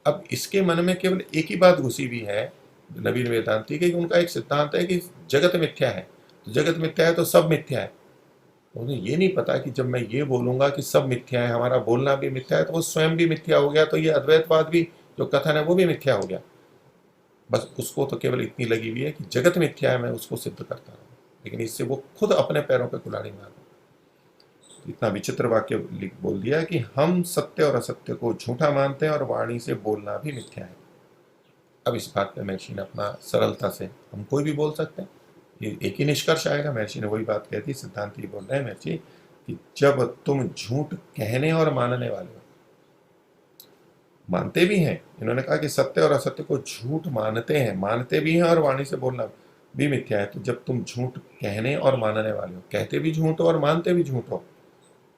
अब इसके मन में केवल एक ही बात घुसी हुई है नवीन वेदांती के, कि उनका एक सिद्धांत है कि जगत मिथ्या है, तो जगत मिथ्या है तो सब मिथ्या है। उन्हें ये नहीं पता कि जब मैं ये बोलूंगा कि सब मिथ्या है, हमारा बोलना भी मिथ्या है, तो वो स्वयं भी मिथ्या हो गया, तो ये अद्वैतवाद भी जो कथन है वो भी मिथ्या हो गया। बस उसको तो केवल इतनी लगी हुई है कि जगत मिथ्या है, मैं उसको सिद्ध करता रहूं, लेकिन इससे वो खुद अपने पैरों पर कुल्हाड़ी मार रहा। इतना विचित्र वाक्य बोल दिया कि हम सत्य और असत्य को झूठा मानते हैं और वाणी से बोलना भी मिथ्या है। अब इस बात पे महर्षि ने अपना सरलता से, हम कोई भी बोल सकते हैं, ये एक ही निष्कर्ष आएगा। महर्षि ने वही बात कहती, सिद्धांत ही बोल रहे हैं महर्षि कि जब तुम झूठ कहने और मानने वाले हो, मानते भी हैं, इन्होंने कहा कि सत्य और असत्य को झूठ मानते हैं, मानते भी हैं और वाणी से बोलना भी मिथ्या है, तो जब तुम झूठ कहने और मानने वाले हो, कहते भी झूठ हो और मानते भी झूठ हो,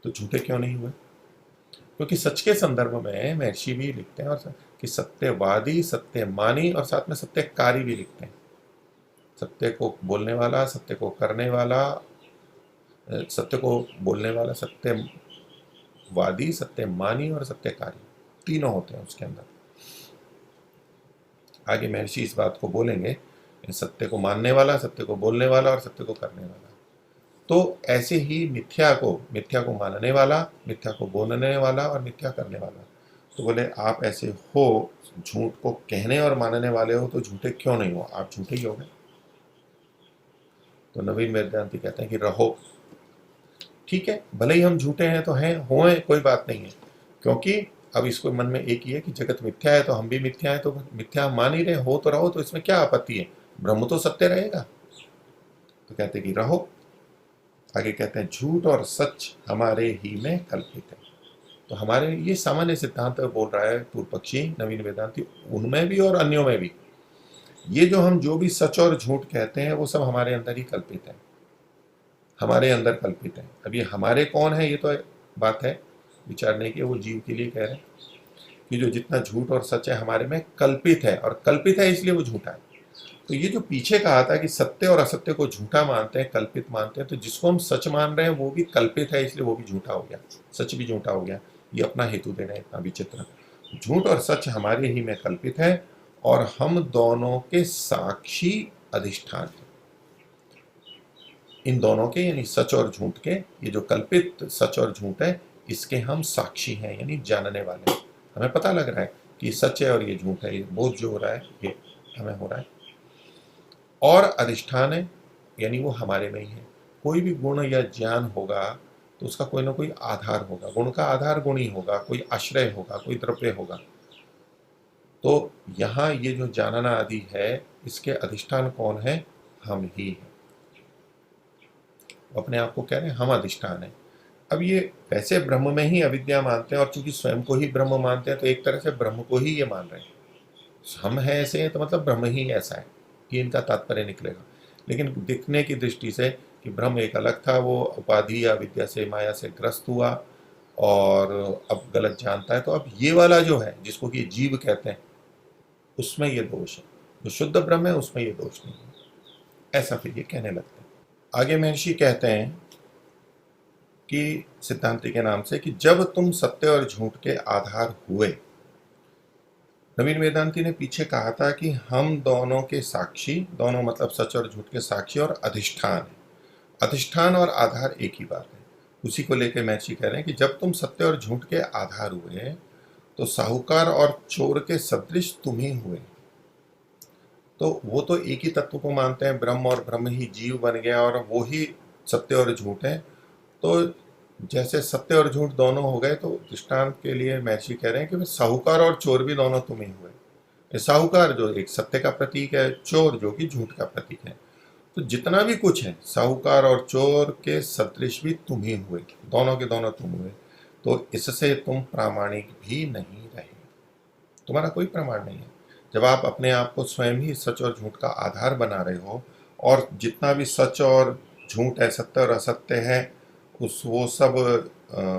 तो झूठे क्यों नहीं हुए? क्योंकि सच के संदर्भ में महर्षि भी लिखते हैं और कि सत्यवादी, सत्यमानी और साथ में सत्यकारी भी लिखते हैं। सत्य को बोलने वाला, सत्य को करने वाला, सत्य को बोलने वाला सत्यवादी, सत्यमानी और सत्यकारी, तीनों होते हैं उसके अंदर। आगे महर्षि इस बात को बोलेंगे, सत्य को मानने वाला, सत्य को बोलने वाला और सत्य को करने वाला। तो ऐसे ही मिथ्या को मानने वाला, मिथ्या को बोलने वाला और मिथ्या करने वाला। तो बोले आप ऐसे हो, झूठ को कहने और मानने वाले हो, तो झूठे क्यों नहीं हो? आप झूठे ही हो गए। तो नवीन वेदांती कहते हैं कि रहो, ठीक है, भले ही हम झूठे हैं तो हैं, होए, कोई बात नहीं है, क्योंकि अब इसको मन में एक ही है कि जगत मिथ्या है तो हम भी मिथ्या है, तो मिथ्या मान ही रहे हो तो रहो, तो इसमें क्या आपत्ति है, ब्रह्म तो सत्य रहेगा। तो कहते कि रहो। आगे कहते हैं झूठ और सच हमारे ही में कल्पित है। तो हमारे ये सामान्य सिद्धांत बोल रहा है पूर्व पक्षी नवीन वेदांती, उनमें भी और अन्यों में भी ये जो भी सच और झूठ कहते हैं वो सब हमारे अंदर ही कल्पित है, हमारे अंदर कल्पित है। अब ये हमारे कौन है, ये तो बात है विचारने की, वो जीव के लिए कह रहे हैं कि जो जितना झूठ और सच है हमारे में कल्पित है, और कल्पित है इसलिए वो झूठा है। तो ये जो पीछे कहा था कि सत्य और असत्य को झूठा मानते हैं, कल्पित मानते हैं, तो जिसको हम सच मान रहे हैं वो भी कल्पित है, इसलिए वो भी झूठा हो गया, सच भी झूठा हो गया। ये अपना हेतु दे रहे हैं इतना विचित्र। झूठ और सच हमारे ही में कल्पित है और हम दोनों के साक्षी अधिष्ठान है। इन दोनों के यानी सच और झूठ के, ये जो कल्पित सच और झूठ है इसके हम साक्षी हैं, यानी जानने वाले हैं। हमें पता लग रहा है कि सच है और ये झूठ है, ये बोध जो हो रहा है ये हमें हो रहा है। और अधिष्ठान है यानी वो हमारे में ही है। कोई भी गुण या ज्ञान होगा तो उसका कोई ना कोई आधार होगा, गुण का आधार गुण ही होगा, कोई आश्रय होगा, कोई द्रव्य होगा। तो यहाँ ये जो जानना आदि है इसके अधिष्ठान कौन है, हम ही हैं। अपने आप को कह रहे हैं हम अधिष्ठान है। अब ये वैसे ब्रह्म में ही अविद्या मानते हैं, और चूंकि स्वयं को ही ब्रह्म मानते हैं तो एक तरह से ब्रह्म को ही ये मान रहे हैं। हम है ऐसे हैं तो मतलब ब्रह्म ही ऐसा है, ये इनका तात्पर्य निकलेगा। लेकिन दिखने की दृष्टि से कि ब्रह्म एक अलग था, वो उपाधि या विद्या से माया से ग्रस्त हुआ और अब गलत जानता है, तो अब ये वाला जो है जिसको कि जीव कहते हैं उसमें ये दोष है, जो शुद्ध ब्रह्म है उसमें ये दोष नहीं है, ऐसा फिर ये कहने लगते हैं। आगे महर्षि कहते हैं कि सिद्धांति के नाम से कि जब तुम सत्य और झूठ के आधार हुए, नवीन वेदांती ने पीछे कहा था कि हम दोनों के साक्षी, दोनों मतलब सच और झूठ के साक्षी और अधिष्ठान है। अधिष्ठान और आधार एक ही बात है। उसी को लेकर महर्षि कह रहे हैं कि जब तुम सत्य और झूठ के आधार हुए तो साहूकार और चोर के सदृश तुम ही हुए। तो वो तो एक ही तत्व को मानते हैं, ब्रह्म, और ब्रह्म ही जीव बन गया और वो ही सत्य और झूठ है। तो जैसे सत्य और झूठ दोनों हो गए, तो दृष्टांत के लिए महर्षि कह रहे हैं कि साहूकार और चोर भी दोनों तुम ही हुए। साहूकार जो एक सत्य का प्रतीक है, चोर जो कि झूठ का प्रतीक है। तो जितना भी कुछ है साहूकार और चोर के सदृश भी तुम ही हुए, दोनों के दोनों तुम हुए। तो इससे तुम प्रामाणिक भी नहीं रहे, तुम्हारा कोई प्रमाण नहीं है। जब आप अपने आप को स्वयं ही सच और झूठ का आधार बना रहे हो, और जितना भी सच और झूठ है, सत्य और असत्य है, वो सब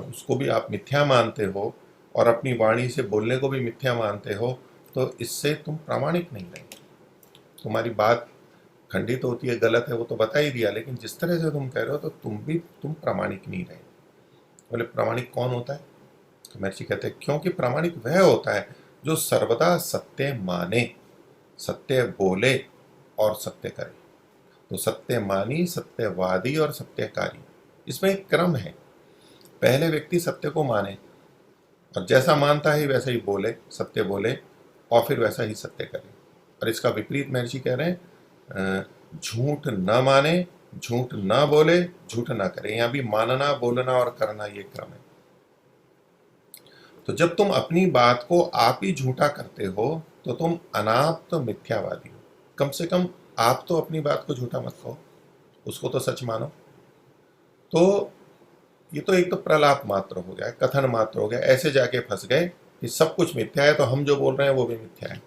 उसको भी आप मिथ्या मानते हो और अपनी वाणी से बोलने को भी मिथ्या मानते हो, तो इससे तुम प्रामाणिक नहीं रहे। तुम्हारी बात खंडित होती है, गलत है, वो तो बता ही दिया, लेकिन जिस तरह से तुम कह रहे हो तो तुम प्रामाणिक नहीं रहे। बोले प्रामाणिक कौन होता है? तो महर्षि कहते हैं क्योंकि प्रामाणिक वह होता है जो सर्वदा सत्य माने, सत्य बोले और सत्य करे। तो सत्यमानी, सत्यवादी और सत्यकारी, इसमें एक क्रम है। पहले व्यक्ति सत्य को माने और जैसा मानता है वैसा ही बोले, सत्य बोले, और फिर वैसा ही सत्य करे। और इसका विपरीत महर्षि कह रहे हैं झूठ न माने, झूठ न बोले, झूठ न करे। यहाँ भी मानना, बोलना और करना ये क्रम है। तो जब तुम अपनी बात को आप ही झूठा करते हो तो तुम अनाप्त मिथ्यावादी हो। कम से कम आप तो अपनी बात को झूठा मत कहो, उसको तो सच मानो। तो ये तो एक तो प्रलाप मात्र हो गया, कथन मात्र हो गया, ऐसे जाके फंस गए कि सब कुछ मिथ्या है तो हम जो बोल रहे हैं वो भी मिथ्या है।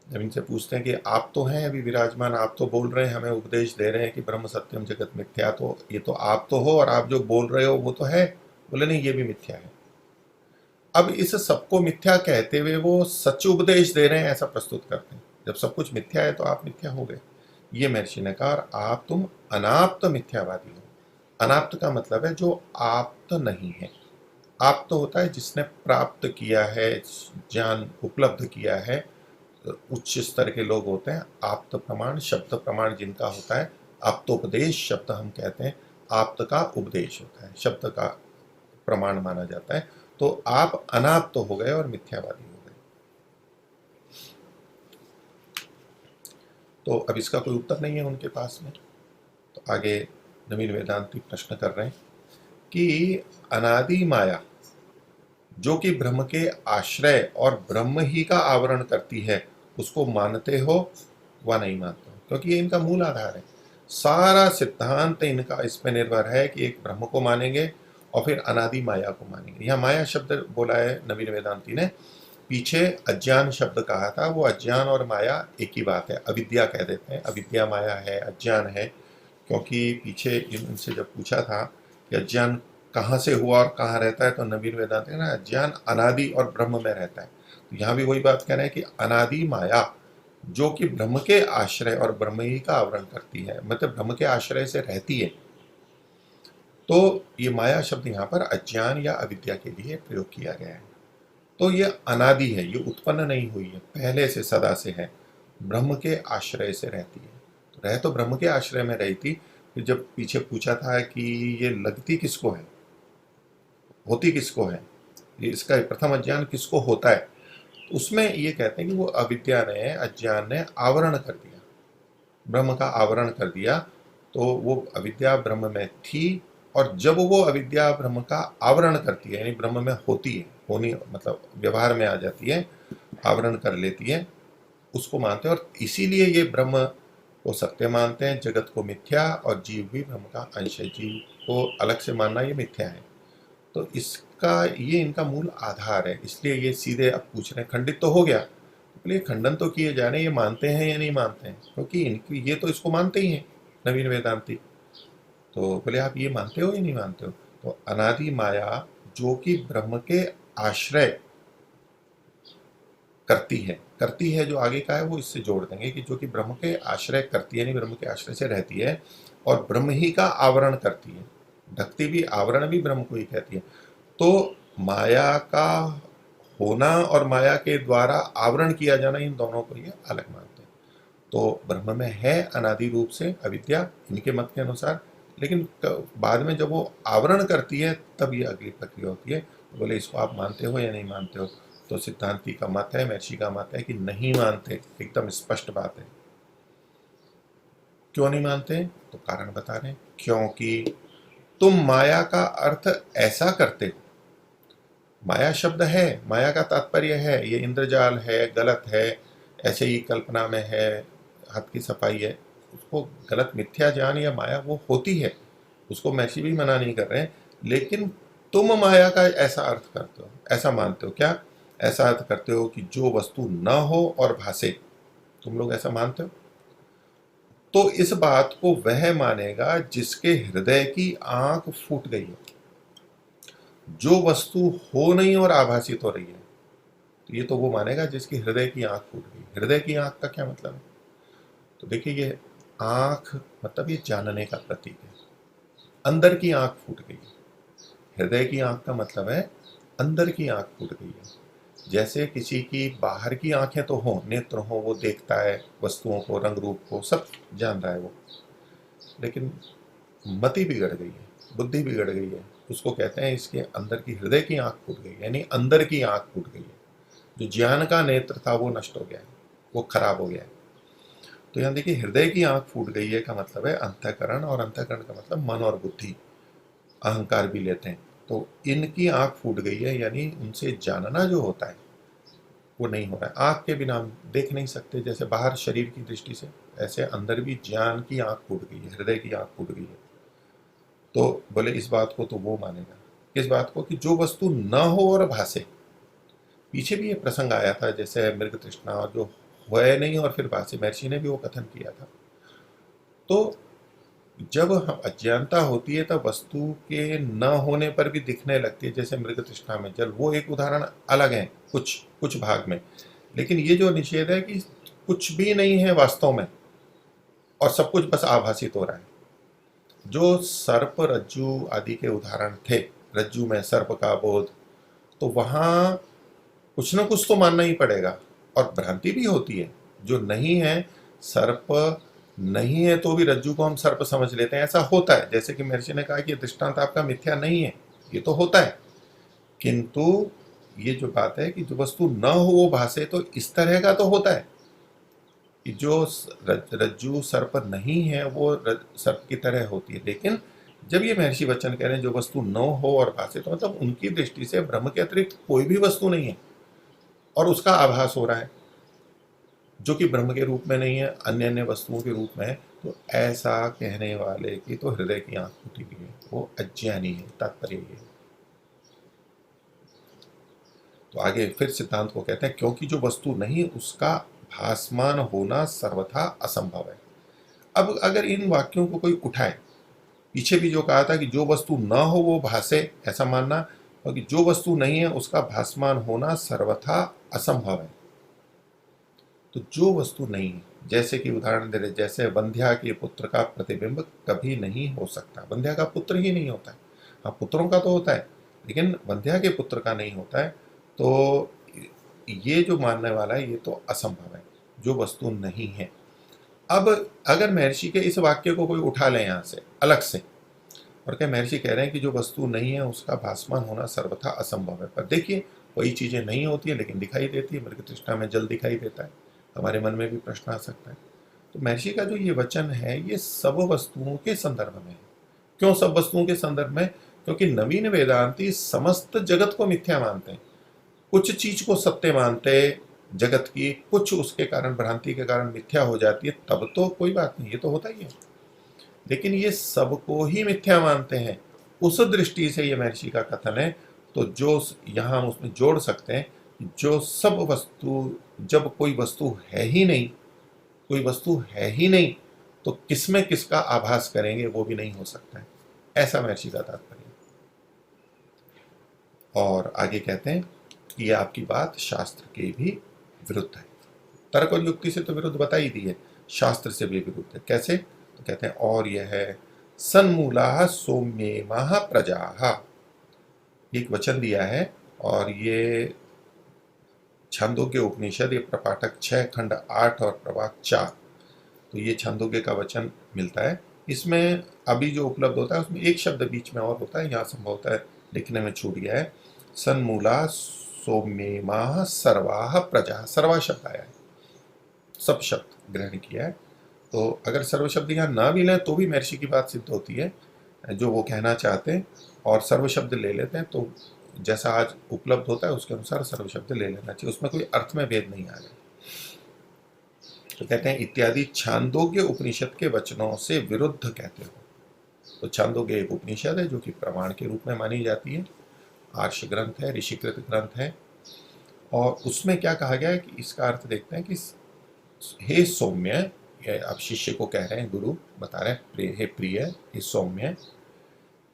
जब इनसे पूछते हैं कि आप तो हैं अभी विराजमान, आप तो बोल रहे हैं, हमें उपदेश दे रहे हैं कि ब्रह्म सत्यम जगत मिथ्या, तो ये तो आप तो हो, और आप जो बोल रहे हो वो तो है। बोले नहीं, ये भी मिथ्या है। अब इस सबको मिथ्या कहते हुए वो सच उपदेश दे रहे हैं, ऐसा प्रस्तुत करते हैं। जब सब कुछ मिथ्या है तो आप मिथ्या हो गए, ये महर्षि ने कहा। आप तुम अनाप्त मिथ्यावादी हो। अनाप्त का मतलब है जो आप्त नहीं है। आप्त होता है जिसने प्राप्त किया है, ज्ञान उपलब्ध किया है, उच्च स्तर के लोग होते हैं। आप्त प्रमाण, शब्द प्रमाण जिनका होता है, आप्तोपदेश शब्द हम कहते हैं, आप्त का उपदेश होता है, शब्द का प्रमाण माना जाता है। तो आप अनाप्त हो गए और मिथ्यावादी हो गए। तो अब इसका कोई उत्तर नहीं है उनके पास में। तो आगे नवीन वेदांती प्रश्न कर रहे हैं कि अनादि माया जो कि ब्रह्म के आश्रय और ब्रह्म ही का आवरण करती है, उसको मानते हो व नहीं मानते हो, क्योंकि ये इनका मूल आधार है। सारा सिद्धांत इनका इस पर निर्भर है कि एक ब्रह्म को मानेंगे और फिर अनादि माया को मानेंगे। यहाँ माया शब्द बोला है नवीन वेदांती ने, पीछे अज्ञान शब्द कहा था, वो अज्ञान और माया एक ही बात है, अविद्या कह देते हैं। अविद्या माया है, अज्ञान है, क्योंकि पीछे इनसे जब पूछा था कि अज्ञान कहाँ से हुआ और कहाँ रहता है, तो नवीन वेदांत ना अज्ञान अनादि और ब्रह्म में रहता है। तो यहाँ भी वही बात कह रहे हैं कि अनादि माया जो कि ब्रह्म के आश्रय और ब्रह्म ही का आवरण करती है, मतलब ब्रह्म के आश्रय से रहती है। तो ये माया शब्द यहाँ पर अज्ञान या अविद्या के लिए प्रयोग किया गया है। तो ये अनादि है, ये उत्पन्न नहीं हुई है, पहले से सदा से है, ब्रह्म के आश्रय से रहती है। तो रह तो ब्रह्म के आश्रय में रही थी। फिर जब पीछे पूछा था कि ये लगती किसको है, होती किसको है, ये इसका प्रथम अज्ञान किसको होता है, तो उसमें ये कहते हैं कि वो अविद्या ने, अज्ञान ने आवरण कर दिया, ब्रह्म का आवरण कर दिया। तो वो अविद्या ब्रह्म में थी, और जब वो अविद्या ब्रह्म का आवरण करती है, यानी ब्रह्म में होती है, होनी मतलब व्यवहार में आ जाती है, आवरण कर लेती है, उसको मानते हैं। और इसीलिए ये ब्रह्म को सत्य मानते हैं, जगत को मिथ्या, और जीव भी ब्रह्म का अंश है, जीव को अलग से मानना ये मिथ्या है। तो इसका ये इनका मूल आधार है। इसलिए ये सीधे अब पूछ रहे हैं, खंडित तो हो गया, इसलिए खंडन तो किए जा रहे हैं, ये मानते हैं या नहीं मानते हैं, क्योंकि इनकी ये तो इसको मानते ही हैं नवीन वेदांती। तो बोले आप ये मानते हो या नहीं मानते हो, तो अनादि माया जो कि ब्रह्म के आश्रय करती है जो आगे का है वो इससे जोड़ देंगे कि जो कि ब्रह्म के आश्रय करती है, यानी ब्रह्म के आश्रय से रहती है, और ब्रह्म ही का आवरण करती है, ढकती भी, आवरण भी ब्रह्म को ही कहती है। तो माया का होना और माया के द्वारा आवरण किया जाना, इन दोनों को ये अलग मानते हैं। तो ब्रह्म में है अनादि रूप से अविद्या इनके मत के अनुसार, लेकिन बाद में जब वो आवरण करती है तब ये अगली प्रक्रिया होती है। तो बोले इसको आप मानते हो या नहीं मानते हो, तो सिद्धांति का मत है, महर्षि का मत है कि नहीं मानते, एकदम स्पष्ट बात है। क्यों नहीं मानते, तो कारण बता रहे हैं, क्योंकि तुम माया का अर्थ ऐसा करते हो। माया शब्द है, माया का तात्पर्य है ये इंद्रजाल है, गलत है, ऐसे ही कल्पना में है, हाथ की सफाई है, उसको गलत मिथ्या ज्ञान या माया वो होती है, उसको महर्षि भी मना नहीं कर रहे हैं। लेकिन तुम माया का ऐसा अर्थ करते हो, ऐसा मानते हो, क्या ऐसा अर्थ करते हो कि जो वस्तु न हो और भासे, तुम लोग ऐसा मानते हो। तो इस बात को वह मानेगा जिसके हृदय की आंख फूट गई हो, जो वस्तु हो नहीं और आभासित हो रही है, तो ये तो वो मानेगा जिसकी हृदय की आंख फूट गई। हृदय की आंख का क्या मतलब है, तो देखिए ये आंख मतलब ये जानने का प्रतीक है, अंदर की आंख फूट गई। हृदय की आंख का मतलब है अंदर की आंख फूट गई है। जैसे किसी की बाहर की आंखें तो हो, नेत्र हो, वो देखता है वस्तुओं को, रंग रूप को, सब जान रहा है वो, लेकिन मति बिगड़ गई है, बुद्धि बिगड़ गई है, उसको कहते हैं इसके अंदर की हृदय की आंख फूट गई, यानी अंदर की आंख फूट गई है। जो ज्ञान का नेत्र था वो नष्ट हो गया है, वो खराब हो गया है। तो यहाँ देखिए हृदय की आंख फूट गई है का मतलब है अंतःकरण, और अंतःकरण का मतलब मन और बुद्धि, अहंकार भी लेते हैं। तो इनकी आंख फूट गई है, यानी उनसे जानना जो होता है वो नहीं हो रहा है। आंख के बिना हम देख नहीं सकते, जैसे बाहर शरीर की दृष्टि से, ऐसे अंदर भी ज्ञान की आंख फूट गई है, हृदय की आंख फूट गई है। तो बोले इस बात को तो वो मानेगा, किस बात को, कि जो वस्तु न हो और भासे। पीछे भी ये प्रसंग आया था, जैसे मृग तृष्णा, और जो है नहीं और फिर भासे, महर्षि ने भी वो कथन किया था। तो जब हम अज्ञानता होती है तब वस्तु के न होने पर भी दिखने लगती है, जैसे मृग तृष्णा में जल, वो एक उदाहरण अलग है कुछ कुछ भाग में। लेकिन ये जो निषेध है कि कुछ भी नहीं है वास्तव में और सब कुछ बस आभासित हो रहा है। जो सर्प रज्जु आदि के उदाहरण थे, रज्जु में सर्प का बोध, तो वहां कुछ ना कुछ तो मानना ही पड़ेगा, और भ्रांति भी होती है। जो नहीं है, सर्प नहीं है तो भी रज्जु को हम सर्प समझ लेते हैं, ऐसा होता है। जैसे कि महर्षि ने कहा कि दृष्टांत आपका मिथ्या नहीं है, ये तो होता है, किंतु ये जो बात है कि जो वस्तु न हो वो भासे, तो इस तरह का तो होता है कि जो रज्जु सर्प नहीं है वो सर्प की तरह होती है, लेकिन जब ये महर्षि वचन कह रहे हैं जो वस्तु न हो और भासे, तो मतलब उनकी दृष्टि से ब्रह्म के अतिरिक्त कोई भी वस्तु नहीं है और उसका आभास हो रहा है, जो कि ब्रह्म के रूप में नहीं है, अन्य अन्य वस्तुओं के रूप में है। तो ऐसा कहने वाले की तो हृदय की आंख फूटी हुई है, वो अज्ञानी है, तात्पर्य ये। तो आगे फिर सिद्धांत को कहते हैं क्योंकि जो वस्तु नहीं उसका भासमान होना सर्वथा असंभव है। अब अगर इन वाक्यों को कोई उठाए, पीछे भी जो कहा था कि जो वस्तु न हो वो भासे, ऐसा मानना, और कि जो वस्तु नहीं है उसका भासमान होना सर्वथा असंभव है। तो जो वस्तु नहीं है, जैसे कि उदाहरण दे रहे, जैसे वंध्या के पुत्र का प्रतिबिंब कभी नहीं हो सकता, वंध्या का पुत्र ही नहीं होता है। हाँ, पुत्रों का तो होता है, लेकिन वंध्या के पुत्र का नहीं होता है। तो ये जो मानने वाला है ये तो असंभव है, जो वस्तु नहीं है। अब अगर महर्षि के इस वाक्य को कोई उठा ले यहाँ से अलग से, और क्या महर्षि कह रहे हैं कि जो वस्तु नहीं है उसका भासमान होना सर्वथा असंभव है, पर देखिए वही चीजें नहीं होती है लेकिन दिखाई देती है, मृग तृष्णा में जल दिखाई देता है, हमारे मन में भी प्रश्न आ सकता है। तो महर्षि का जो ये वचन है ये सब वस्तुओं के संदर्भ में है। क्यों सब वस्तुओं के संदर्भ में? क्योंकि नवीन वेदांती समस्त जगत को मिथ्या मानते हैं, कुछ चीज को सत्य मानते जगत की, कुछ उसके कारण भ्रांति के कारण मिथ्या हो जाती है, तब तो कोई बात नहीं, ये तो होता ही है। लेकिन ये सबको ही मिथ्या मानते हैं, उस दृष्टि से ये महर्षि का कथन है। तो जो यहाँ हम उसमें जोड़ सकते हैं, जो सब वस्तु, जब कोई वस्तु है ही नहीं, कोई वस्तु है ही नहीं, तो किसमें किसका आभास करेंगे, वो भी नहीं हो सकता है, ऐसा महर्षि का तात्पर्य। और आगे कहते हैं कि ये आपकी बात शास्त्र के भी विरुद्ध है। तर्क और युक्ति से तो विरुद्ध बता ही दी है, शास्त्र से भी विरुद्ध है। कैसे? तो कहते हैं और यह है सन्मूला सौम्येमा प्रजा, एक वचन दिया है, और ये छांदोग्य उपनिषद, ये प्रपाठक 6 खंड 8 और प्रवाक 4, तो ये छांदोग्य का वचन मिलता है। इसमें अभी जो उपलब्ध होता है उसमें एक शब्द बीच में और होता है, यहाँ संभव होता है लिखने में छूट गया है। सन्मूला सौम्येमा सर्वाः प्रजा, सर्वा शब्द आया है, सब शब्द ग्रहण किया है। तो अगर सर्व शब्द यहाँ ना भी लें तो भी महर्षि की बात सिद्ध होती है, जो वो कहना चाहते हैं, और सर्व शब्द ले लेते हैं तो जैसा आज उपलब्ध होता है उसके अनुसार सर्व शब्द ले लेना चाहिए, उसमें कोई अर्थ में भेद नहीं आ रहा। तो कहते हैं इत्यादि छांदोग्य उपनिषद के वचनों से विरुद्ध कहते हो। तो छांदोग्य एक उपनिषद है जो कि प्रमाण के रूप में मानी जाती है, आर्ष ग्रंथ है, ऋषिकृत ग्रंथ है, और उसमें क्या कहा गया है कि इसका अर्थ देखते हैं कि हे सौम्य, आप शिष्य को कह रहे हैं, गुरु बता रहे हैं, हे प्रिय, हे सौम्य,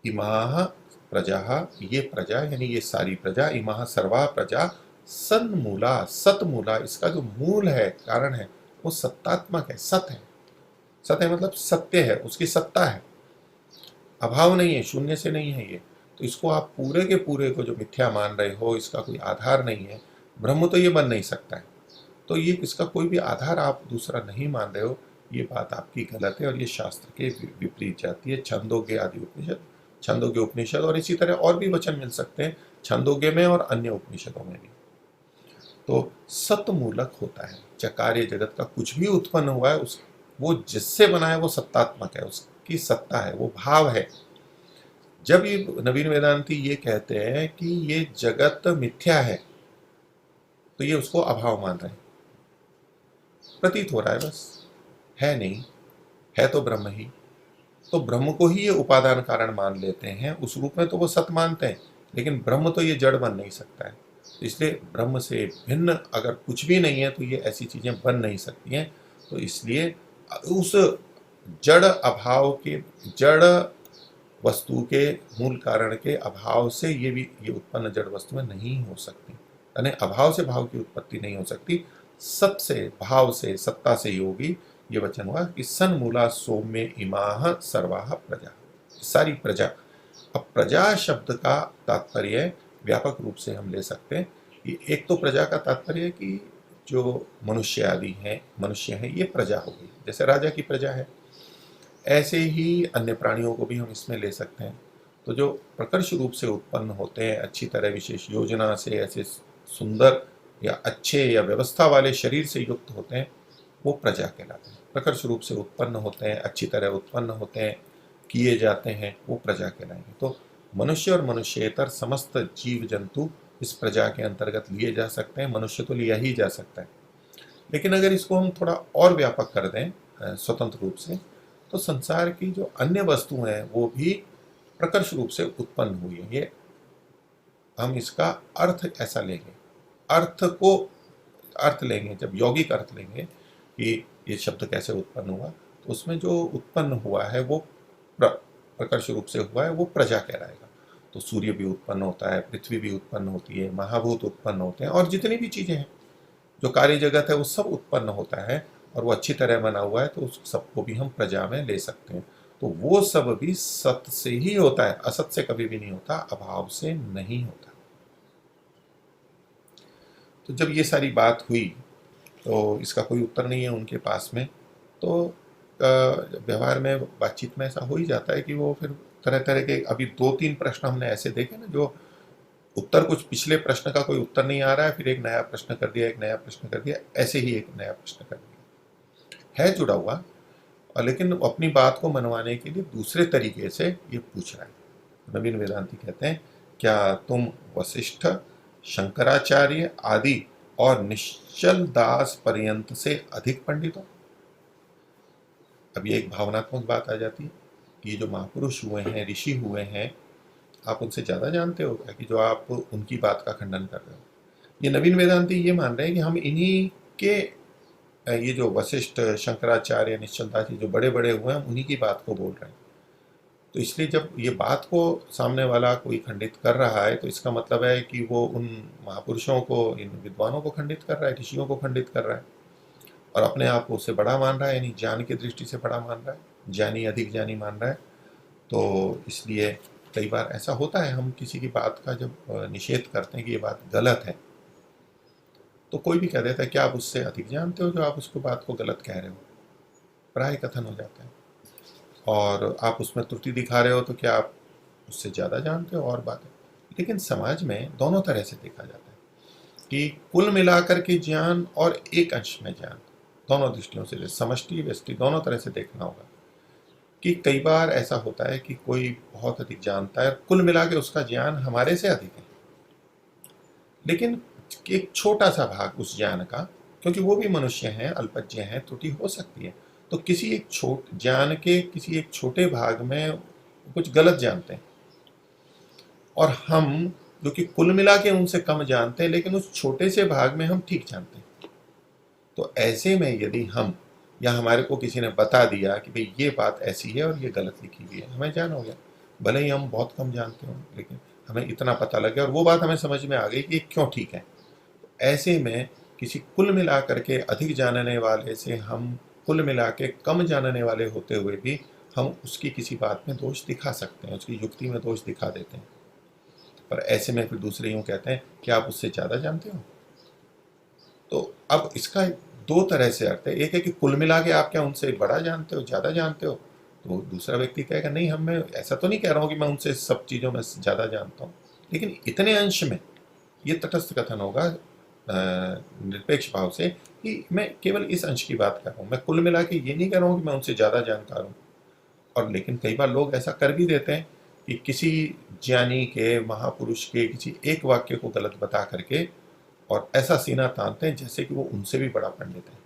इमाह प्रजा, ये प्रजा यानी ये सारी प्रजा, इमाह सर्वा प्रजा सन्मूला, सतमूला, इसका जो मूल है, कारण है, वो सत्तात्मक है, सत है। सत है मतलब सत्य है, उसकी सत्ता है, अभाव नहीं है, शून्य से नहीं है ये। तो इसको आप पूरे के पूरे को जो मिथ्या मान रहे हो, इसका कोई आधार नहीं है, ब्रह्म तो ये बन नहीं सकता है, तो ये इसका कोई भी आधार आप दूसरा नहीं मान रहे हो, ये बात आपकी गलत है और ये शास्त्र के विपरीत जाती है। छंदोग्य आदि उपनिषद, छंदोग्य उपनिषद, और इसी तरह और भी वचन मिल सकते हैं छंदोग्य में और अन्य उपनिषदों में भी। तो सतमूलक होता है, चकार्य जगत का कुछ भी उत्पन्न हुआ है उस, वो जिससे बना है वो सत्तात्मक है, उसकी सत्ता है, वो भाव है। जब ये नवीन वेदांती ये कहते हैं कि ये जगत मिथ्या है, तो ये उसको अभाव मान रहे हैं, प्रतीत हो रहा है, बस है नहीं, है तो ब्रह्म ही। तो ब्रह्म को ही ये उपादान कारण मान लेते हैं, उस रूप में तो वो सत मानते हैं, लेकिन ब्रह्म तो ये जड़ बन नहीं सकता है। तो इसलिए ब्रह्म से भिन्न अगर कुछ भी नहीं है तो ये ऐसी चीजें बन नहीं सकती हैं। तो इसलिए उस जड़ अभाव के, जड़ वस्तु के मूल कारण के अभाव से ये उत्पन्न जड़ वस्तु में नहीं हो सकती, यानी अभाव से भाव की उत्पत्ति नहीं हो सकती, सत से, भाव से, सत्ता से ही होगी। ये वचन हुआ कि सन्मूला सौम्य इमाह सर्वाः प्रजा, सारी प्रजा। अब प्रजा शब्द का तात्पर्य व्यापक रूप से हम ले सकते हैं कि एक तो प्रजा का तात्पर्य है कि जो मनुष्य आदि हैं, मनुष्य हैं, ये प्रजा होगी, जैसे राजा की प्रजा है, ऐसे ही अन्य प्राणियों को भी हम इसमें ले सकते हैं। तो जो प्रकर्ष रूप से उत्पन्न होते हैं, अच्छी तरह विशेष योजना से, ऐसे सुंदर या अच्छे या व्यवस्था वाले शरीर से युक्त होते हैं, वो प्रजा कहलाते हैं। प्रकर्ष रूप से उत्पन्न होते हैं, अच्छी तरह उत्पन्न होते हैं, किए जाते हैं वो प्रजा कहलाएंगे। तो मनुष्य और मनुष्येतर समस्त जीव जंतु इस प्रजा के अंतर्गत लिए जा सकते हैं। मनुष्य तो लिया ही जा सकता है, लेकिन अगर इसको हम थोड़ा और व्यापक कर दें स्वतंत्र रूप से, तो संसार की जो अन्य वस्तुएं हैं वो भी प्रकर्ष रूप से उत्पन्न हुई है। ये हम इसका अर्थ ऐसा लेंगे, अर्थ को अर्थ लेंगे, जब यौगिक अर्थ लेंगे कि ये शब्द कैसे उत्पन्न हुआ, तो उसमें जो उत्पन्न हुआ है वो प्रकर्ष रूप से हुआ है, वो प्रजा कहलाएगा। तो सूर्य भी उत्पन्न होता है, पृथ्वी भी उत्पन्न होती है, महाभूत उत्पन्न होते हैं, और जितनी भी चीजें हैं जो कार्य जगत है वो सब उत्पन्न होता है, और वो अच्छी तरह बना हुआ है, तो उस सबको भी हम प्रजा में ले सकते हैं। तो वो सब भी सत से ही होता है, असत से कभी भी नहीं होता, अभाव से नहीं होता। तो जब ये सारी बात हुई तो इसका कोई उत्तर नहीं है उनके पास में, तो व्यवहार में बातचीत में ऐसा हो ही जाता है कि वो फिर तरह तरह के, अभी 2-3 प्रश्न हमने ऐसे देखे ना, जो उत्तर कुछ पिछले प्रश्न का कोई उत्तर नहीं आ रहा है, फिर एक नया प्रश्न कर दिया, एक नया प्रश्न कर दिया, ऐसे ही एक नया प्रश्न कर दिया, है जुड़ा हुआ, और लेकिन अपनी बात को मनवाने के लिए दूसरे तरीके से ये पूछ रहा है। नवीन वेदांती कहते हैं, क्या तुम वशिष्ठ, शंकराचार्य आदि और निश्चल दास पर्यंत से अधिक पंडित हो? अब ये एक भावनात्मक बात आ जाती है कि ये जो महापुरुष हुए हैं, ऋषि हुए हैं, आप उनसे ज्यादा जानते हो क्या, कि जो आप उनकी बात का खंडन कर रहे हो? ये नवीन वेदांती ये मान रहे हैं कि हम इन्हीं के, ये जो वशिष्ठ, शंकराचार्य, निश्चल दास, जो बड़े बड़े हुए हैं, हम उन्हीं की बात को बोल रहे हैं। तो इसलिए जब ये बात को सामने वाला कोई खंडित कर रहा है, तो इसका मतलब है कि वो उन महापुरुषों को, इन विद्वानों को खंडित कर रहा है, ऋषियों को खंडित कर रहा है, और अपने आप को उससे बड़ा मान रहा है, यानी ज्ञान की दृष्टि से बड़ा मान रहा है, ज्ञानी अधिक ज्ञानी मान रहा है। तो इसलिए कई बार ऐसा होता है, हम किसी की बात का जब निषेध करते हैं कि ये बात गलत है, तो कोई भी कह देता है कि आप उससे अधिक जानते हो जो आप उसको बात को गलत कह रहे हो, प्राय कथन हो जाता है, और आप उसमें त्रुटि दिखा रहे हो तो क्या आप उससे ज़्यादा जानते हो, और बात है। लेकिन समाज में दोनों तरह से देखा जाता है कि कुल मिलाकर के ज्ञान और एक अंश में ज्ञान, दोनों दृष्टियों से, समष्टि व्यष्टि दोनों तरह से देखना होगा। कि कई बार ऐसा होता है कि कोई बहुत अधिक जानता है, कुल मिला के उसका ज्ञान हमारे से अधिक है, लेकिन एक छोटा सा भाग उस ज्ञान का, क्योंकि वो भी मनुष्य हैं, अल्पज्ञ हैं, त्रुटि हो सकती है, तो किसी एक ज्ञान के किसी एक छोटे भाग में कुछ गलत जानते हैं, और हम जो कि कुल मिला के उनसे कम जानते हैं, लेकिन उस छोटे से भाग में हम ठीक जानते हैं। तो ऐसे में यदि हम, या हमारे को किसी ने बता दिया कि भाई ये बात ऐसी है और ये गलत लिखी हुई है, हमें जान हो गया, भले ही हम बहुत कम जानते हो, लेकिन हमें इतना पता लग गया और वो बात हमें समझ में आ गई कि क्यों ठीक है। ऐसे में किसी कुल मिला करके अधिक जानने वाले से हम कुल मिला के कम जानने वाले होते हुए भी हम उसकी किसी बात में दोष दिखा सकते हैं, उसकी युक्ति में दोष दिखा देते हैं। पर ऐसे में फिर दूसरे यूँ कहते हैं कि आप उससे ज़्यादा जानते हो। तो अब इसका दो तरह से अर्थ है, एक है कि कुल मिला के आप क्या उनसे बड़ा जानते हो, ज़्यादा जानते हो, तो दूसरा व्यक्ति कहेगा नहीं, हम, मैं ऐसा तो नहीं कह रहा हूँ कि मैं उनसे सब चीज़ों में ज़्यादा जानता हूँ, लेकिन इतने अंश में, ये तटस्थ कथन होगा निरपेक्ष भाव से कि मैं केवल इस अंश की बात कर रहा हूँ, मैं कुल मिला के ये नहीं कह रहा हूँ कि मैं उनसे ज़्यादा जानकार हूँ। और लेकिन कई बार लोग ऐसा कर भी देते हैं कि किसी ज्ञानी के, महापुरुष के किसी एक वाक्य को गलत बता करके और ऐसा सीना तानते हैं जैसे कि वो उनसे भी बड़ा पंडित है,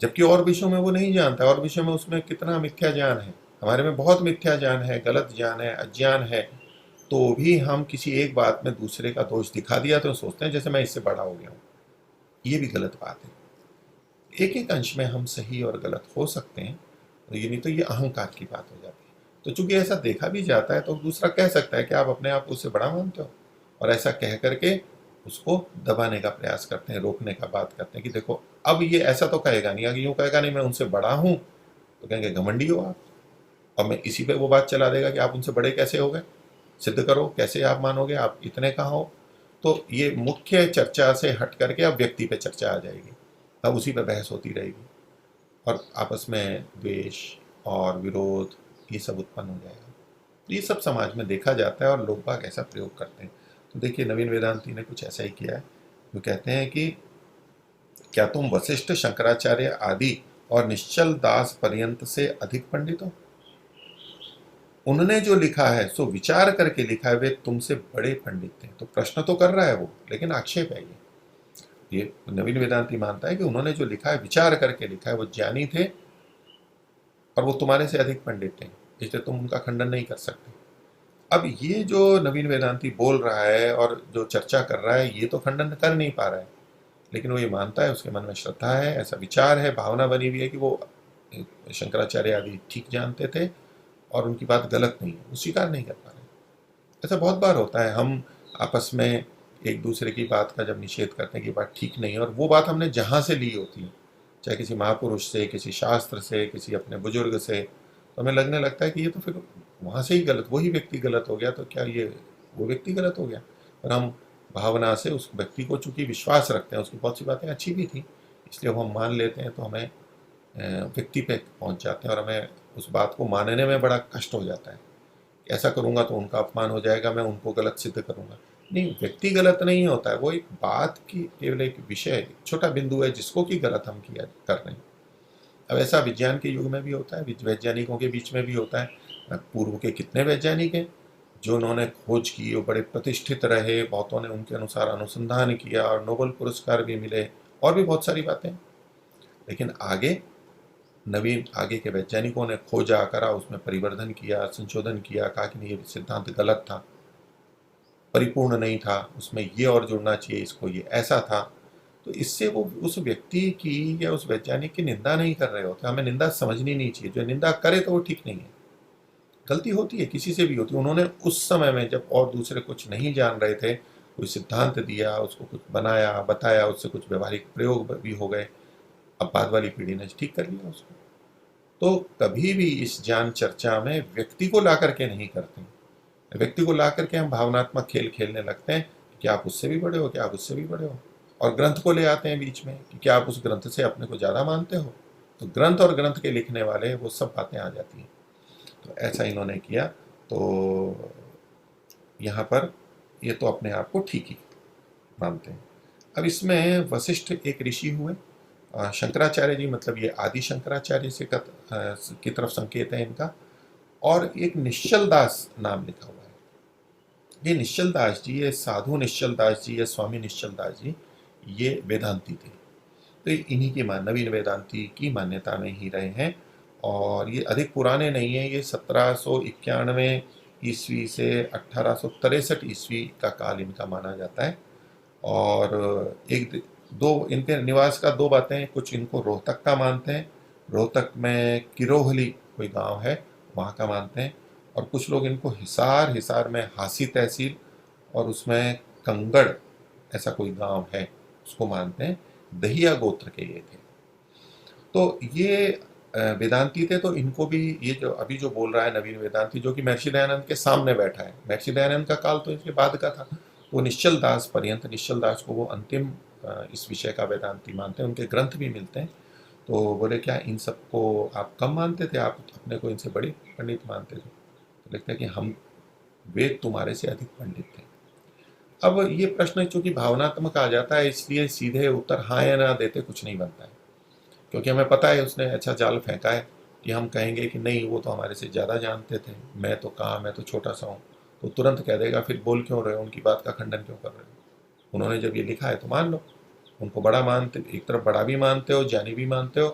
जबकि और विषयों में वो नहीं जानता, और विषयों में उसमें कितना मिथ्या ज्ञान है, हमारे में बहुत मिथ्या ज्ञान है, गलत ज्ञान है, अज्ञान है, तो भी हम किसी एक बात में दूसरे का दोष दिखा दिया तो सोचते हैं जैसे मैं इससे बड़ा हो गया हूँ। ये भी गलत बात है। एक एक अंश में हम सही और गलत हो सकते हैं, तो ये नहीं तो ये अहंकार की बात हो जाती है। तो चूंकि ऐसा देखा भी जाता है तो दूसरा कह सकता है कि आप अपने आप को उससे बड़ा मानते हो, और ऐसा कह करके उसको दबाने का प्रयास करते हैं, रोकने का बात करते हैं कि देखो अब ये ऐसा तो कहेगा नहीं, अगर यूँ कहेगा नहीं मैं उनसे बड़ा हूँ, तो कहेंगे घमंडी हो आप, और मैं इसी पे वो बात चला देगा कि आप उनसे बड़े कैसे हो गए, सिद्ध करो, कैसे आप मानोगे, आप इतने कहाँ हो। तो ये मुख्य चर्चा से हट करके अब व्यक्ति पे चर्चा आ जाएगी, अब उसी पे बहस होती रहेगी, और आपस में द्वेष और विरोध ये सब उत्पन्न हो जाएगा। तो ये सब समाज में देखा जाता है और लोग बाग ऐसा प्रयोग करते हैं। तो देखिए नवीन वेदांती ने कुछ ऐसा ही किया है, वो कहते हैं कि क्या तुम वशिष्ठ, शंकराचार्य आदि और निश्चल दास पर्यंत से अधिक पंडित हो? उन्होंने जो लिखा है सो विचार करके लिखा है, वे तुमसे बड़े पंडित थे। तो प्रश्न तो कर रहा है वो, लेकिन आक्षेप है ये नवीन वेदांती मानता है कि उन्होंने जो लिखा है विचार करके लिखा है, वो ज्ञानी थे और वो तुम्हारे से अधिक पंडित थे, इसलिए तुम उनका खंडन नहीं कर सकते। अब ये जो नवीन वेदांती बोल रहा है और जो चर्चा कर रहा है, ये तो खंडन कर नहीं पा रहा है, लेकिन वो ये मानता है, उसके मन में श्रद्धा है, ऐसा विचार है, भावना बनी हुई है कि वो शंकराचार्य आदि ठीक जानते थे और उनकी बात गलत नहीं है, वो स्वीकार नहीं कर पा रहे। ऐसा बहुत बार होता है, हम आपस में एक दूसरे की बात का जब निषेध करते हैं कि बात ठीक नहीं है, और वो बात हमने जहाँ से ली होती है, चाहे किसी महापुरुष से, किसी शास्त्र से, किसी अपने बुजुर्ग से, तो हमें लगने लगता है कि ये तो फिर वहाँ से ही गलत, वही व्यक्ति गलत हो गया, तो क्या ये वो व्यक्ति गलत हो गया। पर हम भावना से उस व्यक्ति को चूंकि विश्वास रखते हैं, उसकी बहुत सी बातें अच्छी भी थी, इसलिए वो हम मान लेते हैं, तो हमें व्यक्ति पे पहुंच जाते हैं और हमें उस बात को मानने में बड़ा कष्ट हो जाता है। ऐसा करूंगा तो उनका अपमान हो जाएगा, मैं उनको गलत सिद्ध करूंगा। नहीं, व्यक्ति गलत नहीं होता है, वो एक बात की केवल एक विषय, छोटा बिंदु है जिसको कि गलत हम किया कर रहे हैं। अब ऐसा विज्ञान के युग में भी होता है, वैज्ञानिकों के बीच में भी होता है। पूर्व के कितने वैज्ञानिक हैं जो उन्होंने खोज की, वो बड़े प्रतिष्ठित रहे, बहुतों ने उनके अनुसार अनुसंधान किया और नोबेल पुरस्कार भी मिले, और भी बहुत सारी बातें। लेकिन आगे नवीन आगे के वैज्ञानिकों ने खोजा करा, उसमें परिवर्धन किया, संशोधन किया, कहा कि नहीं ये सिद्धांत गलत था, परिपूर्ण नहीं था, उसमें ये और जुड़ना चाहिए, इसको ये ऐसा था। तो इससे वो उस व्यक्ति की या उस वैज्ञानिक की निंदा नहीं कर रहे होते। हमें निंदा समझनी नहीं चाहिए, जो निंदा करे तो वो ठीक नहीं है, गलती होती है, किसी से भी होती है। उन्होंने उस समय में जब और दूसरे कुछ नहीं जान रहे थे, कोई सिद्धांत दिया, उसको कुछ बनाया बताया, उससे कुछ व्यवहारिक प्रयोग भी हो गए, अब बाद वाली पीढ़ी ने ठीक कर लिया उसको। तो कभी भी इस ज्ञान चर्चा में व्यक्ति को ला करके नहीं करते। व्यक्ति को ला करके हम भावनात्मक खेल खेलने लगते हैं कि क्या आप उससे भी बड़े हो, क्या आप उससे भी बड़े हो, और ग्रंथ को ले आते हैं बीच में कि क्या आप उस ग्रंथ से अपने को ज़्यादा मानते हो। तो ग्रंथ और ग्रंथ के लिखने वाले वो सब बातें आ जाती हैं। तो ऐसा इन्होंने किया, तो यहाँ पर ये तो अपने आप को ठीक ही मानते हैं। अब इसमें वशिष्ठ एक ऋषि हुए, शंकराचार्य जी, मतलब ये आदि शंकराचार्य से की तरफ संकेत है इनका, और एक निश्चल दास नाम लिखा हुआ है। ये निश्चल दास जी, ये साधु निश्चल दास जी, ये स्वामी निश्चल दास जी, ये वेदांती थे। तो ये इन्हीं की नवीन वेदांती की मान्यता में ही रहे हैं, और ये अधिक पुराने नहीं हैं। ये 1791 ईस्वी से 1863 ईस्वी का काल इनका माना जाता है। और एक दो इनके निवास का दो बातें हैं, कुछ इनको रोहतक का मानते हैं, रोहतक में किरोहली कोई गांव है वहाँ का मानते हैं, और कुछ लोग इनको हिसार, हिसार में हासी तहसील और उसमें कंगड़ ऐसा कोई गांव है उसको मानते हैं। दहिया गोत्र के ये थे। तो ये वेदांती थे। तो इनको भी ये जो अभी जो बोल रहा है नवीन वेदांती, जो कि महर्षि दयानंद के सामने बैठा है, महर्षि दयानंद का काल तो इसके बाद का था, वो निश्चल दास पर्यंत, निश्चल दास को वो अंतिम इस विषय का वेदांती मानते हैं। उनके ग्रंथ भी मिलते हैं। तो बोले क्या इन सबको आप कम मानते थे, आप अपने को इनसे बड़े पंडित मानते थे? तो लिखते हैं कि हम वेद तुम्हारे से अधिक पंडित थे। अब ये प्रश्न चूंकि भावनात्मक आ जाता है, इसलिए सीधे उत्तर हाँ या ना देते कुछ नहीं बनता है, क्योंकि हमें पता है उसने अच्छा जाल फेंका है कि हम कहेंगे कि नहीं वो तो हमारे से ज़्यादा जानते थे, मैं तो कहाँ, मैं तो छोटा सा हूँ। तो तुरंत कह देगा फिर बोल क्यों रहे हो, उनकी बात का खंडन क्यों कर रहे हो? उन्होंने जब ये लिखा है तो मान लो। उनको बड़ा मानते, एक तरफ बड़ा भी मानते हो, ज्ञानी भी मानते हो,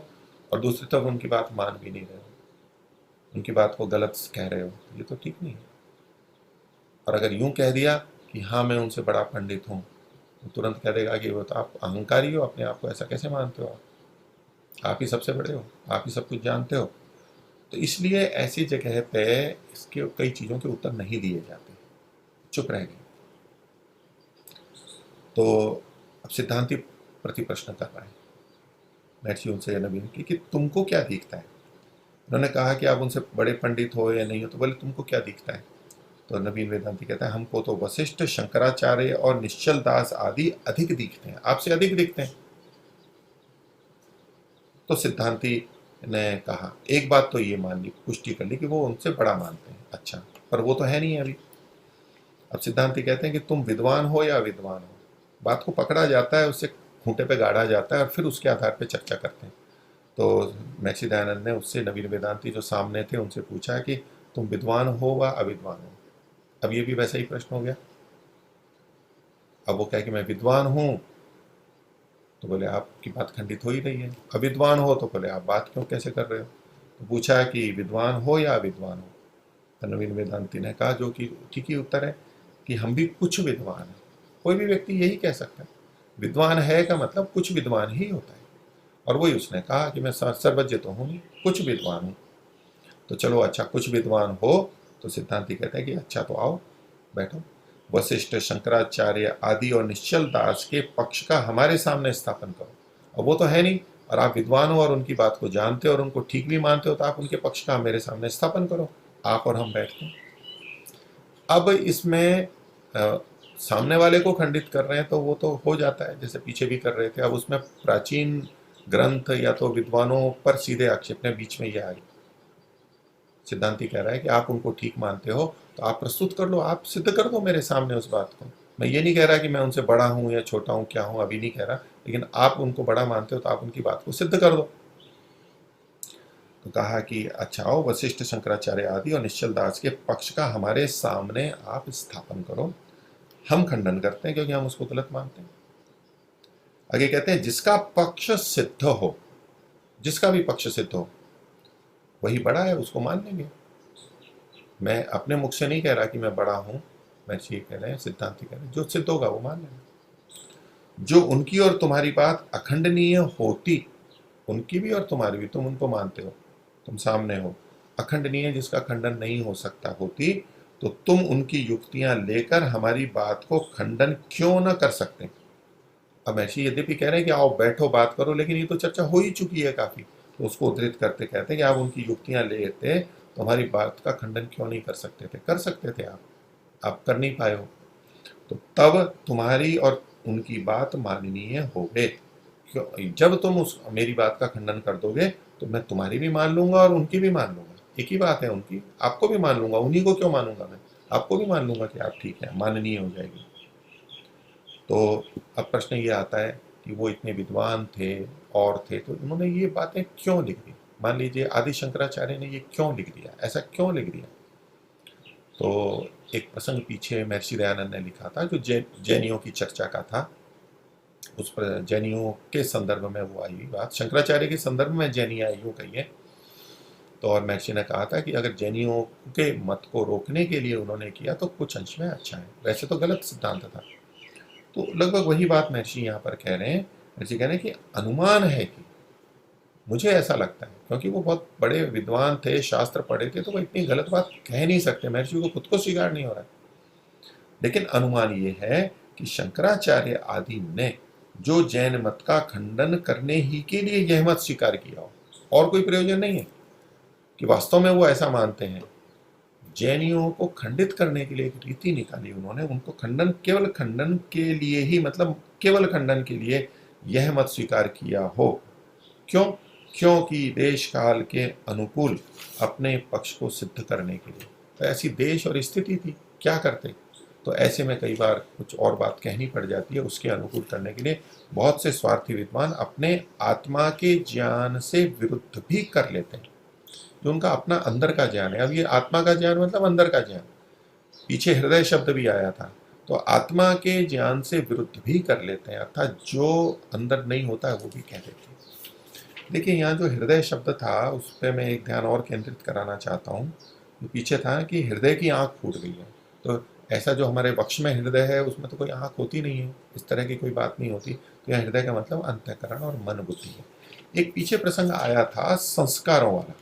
और दूसरी तरफ उनकी बात मान भी नहीं रहे हो, उनकी बात को गलत कह रहे हो, ये तो ठीक नहीं है। और अगर यूं कह दिया कि हाँ मैं उनसे बड़ा पंडित हूँ, तो तुरंत कह देगा कि वो तो आप अहंकारी हो, अपने आप को ऐसा कैसे मानते हो, आप ही सबसे बड़े हो, आप ही सब कुछ जानते हो। तो इसलिए ऐसी जगह पे इसके कई चीज़ों के उत्तर नहीं दिए जाते, चुप रह गए। तो अब सिद्धांति प्रति प्रश्न कर रहा है महर्षि उनसे नवीन कि तुमको क्या दिखता है? उन्होंने कहा कि आप उनसे बड़े पंडित हो या नहीं हो, तो बोले तुमको क्या दिखता है? तो नवीन वेदांती कहता है हमको तो वशिष्ठ, शंकराचार्य और निश्चल दास आदि अधिक दिखते हैं, आपसे अधिक दिखते हैं। तो सिद्धांति ने कहा एक बात तो ये मान ली, पुष्टि कर ली कि वो उनसे बड़ा मानते हैं। अच्छा, पर वो तो है नहीं अभी। अब सिद्धांति कहते हैं कि तुम विद्वान हो या अविद्वान हो, बात को पकड़ा जाता है, उससे खूंटे पे गाड़ा जाता है और फिर उसके आधार पे चर्चा करते हैं। तो महर्षि दयानंद ने उससे नवीन वेदांती जो सामने थे उनसे पूछा कि तुम विद्वान हो व अविद्वान हो। अब ये भी वैसा ही प्रश्न हो गया। अब वो कहे कि मैं विद्वान हूं, तो बोले आपकी बात खंडित हो ही रही है। अविद्वान हो तो बोले आप बात क्यों कैसे कर रहे हो। तो पूछा कि विद्वान हो या अविद्वान हो। तो नवीन वेदांती ने कहा, जो कि ठीक ही उत्तर है, कि हम भी कुछ विद्वान हैं। कोई भी व्यक्ति यही कह सकता है, विद्वान है का मतलब कुछ विद्वान ही होता है। और वही उसने कहा कि मैं सर्वज्ञ तो हूं नहीं, कुछ विद्वान हूं। तो चलो अच्छा, कुछ विद्वान हो तो सिद्धांति कहते हैं कि अच्छा तो आओ बैठो, वशिष्ठ, शंकराचार्य आदि और निश्चल दास के पक्ष का हमारे सामने स्थापन करो। अब वो तो है नहीं, और आप विद्वान हो और उनकी बात को जानते हो और उनको ठीक भी मानते हो, तो आप उनके पक्ष का मेरे सामने स्थापन करो। आप और हम बैठते हैं। अब इसमें सामने वाले को खंडित कर रहे हैं तो वो तो हो जाता है, जैसे पीछे भी कर रहे थे। अब उसमें प्राचीन ग्रंथ या तो विद्वानों पर सीधे आक्षेप ने बीच में ये आ गया। सिद्धांति कह रहा है कि आप उनको ठीक मानते हो तो आप प्रस्तुत कर लो, आप सिद्ध कर दो मेरे सामने उस बात को। मैं ये नहीं कह रहा कि मैं उनसे बड़ा हूं या छोटा हूं, क्या हूं, अभी नहीं कह रहा, लेकिन आप उनको बड़ा मानते हो तो आप उनकी बात को सिद्ध कर दो। तो कहा कि अच्छा आओ, वशिष्ठ, शंकराचार्य आदि और निश्चल दास के पक्ष का हमारे सामने आप स्थापन करो। हम खंडन करते हैं क्योंकि हम उसको गलत मानते हैं। आगे कहते हैं जिसका पक्ष सिद्ध हो, जिसका भी पक्ष सिद्ध हो वही बड़ा है, उसको मान लेंगे। मैं अपने मुख से नहीं कह रहा कि मैं बड़ा हूं, मैं ये कह रहे हैं, सिद्धांति कह रहे हैं, जो सिद्ध होगा वो मान लेंगे। जो उनकी और तुम्हारी बात अखंडनीय होती, उनकी भी और तुम्हारी भी, तुम उनको मानते हो, तुम सामने हो, अखंडनीय जिसका खंडन नहीं हो सकता होती, तो तुम उनकी युक्तियां लेकर हमारी बात को खंडन क्यों न कर सकते। अब ऐसी यद्यपि कह रहे हैं कि आओ बैठो बात करो, लेकिन ये तो चर्चा हो ही चुकी है काफी। तो उसको उद्धृत करते कहते हैं कि आप उनकी युक्तियां लेते तो हमारी बात का खंडन क्यों नहीं कर सकते थे। कर सकते थे आप कर नहीं पाए हो, तो तब तुम्हारी और उनकी बात माननीय हो गए। क्यों, जब तुम उस मेरी बात का खंडन कर दोगे तो मैं तुम्हारी भी मान लूंगा और उनकी भी मान लूंगा। एक ही बात है, उनकी आपको भी मान लूंगा, उन्हीं को क्यों मानूंगा, मैं आपको भी मान लूंगा कि आप ठीक है, माननीय हो जाएगी। तो अब प्रश्न ये आता है कि वो इतने विद्वान थे और थे, तो उन्होंने ये बातें क्यों लिख दी। मान लीजिए आदि शंकराचार्य ने ये क्यों लिख दिया, ऐसा क्यों लिख दिया। तो एक प्रसंग पीछे महर्षि दयानंद ने लिखा था, जो जैनियों की चर्चा का था। उस पर जैनियों के संदर्भ में वो आई बात, शंकराचार्य के संदर्भ में जैनी आई यूँ कहिए। तो और महर्षि ने कहा था कि अगर जैनियों के मत को रोकने के लिए उन्होंने किया तो कुछ अंश में अच्छा है, वैसे तो गलत सिद्धांत था। तो लगभग वही बात महर्षि यहाँ पर कह रहे हैं। महर्षि कह रहे हैं कि अनुमान है कि, मुझे ऐसा लगता है, क्योंकि वो बहुत बड़े विद्वान थे, शास्त्र पढ़े थे, तो वो इतनी गलत बात कह नहीं सकते, महर्षि को खुद को स्वीकार नहीं हो रहा है। लेकिन अनुमान ये है कि शंकराचार्य आदि ने जो जैन मत का खंडन करने ही के लिए यह मत स्वीकार किया हो, और कोई प्रयोजन नहीं है कि वास्तव में वो ऐसा मानते हैं। जैनियों को खंडित करने के लिए एक रीति निकाली उन्होंने, उनको खंडन, केवल खंडन के लिए ही, मतलब केवल खंडन के लिए यह मत स्वीकार किया हो। क्यों? क्योंकि देश काल के अनुकूल अपने पक्ष को सिद्ध करने के लिए। तो ऐसी देश और स्थिति थी, क्या करते। तो ऐसे में कई बार कुछ और बात कहनी पड़ जाती है, उसके अनुकूल करने के लिए बहुत से स्वार्थी विद्वान अपने आत्मा के ज्ञान से विरुद्ध भी कर लेते हैं, जो उनका अपना अंदर का ज्ञान है। अब ये आत्मा का ज्ञान मतलब अंदर का ज्ञान, पीछे हृदय शब्द भी आया था, तो आत्मा के ज्ञान से विरुद्ध भी कर लेते हैं, अर्थात जो अंदर नहीं होता है वो भी कह देते हैं। देखिए यहाँ जो हृदय शब्द था उस पर मैं एक ध्यान और केंद्रित कराना चाहता हूँ। जो पीछे था कि हृदय की आंख फूट गई है, तो ऐसा जो हमारे वक्ष में हृदय है उसमें तो कोई आंख होती नहीं है, इस तरह की कोई बात नहीं होती। तो यह हृदय का मतलब अंतःकरण और मन बुद्धि है। एक पीछे प्रसंग आया था संस्कारों वाला,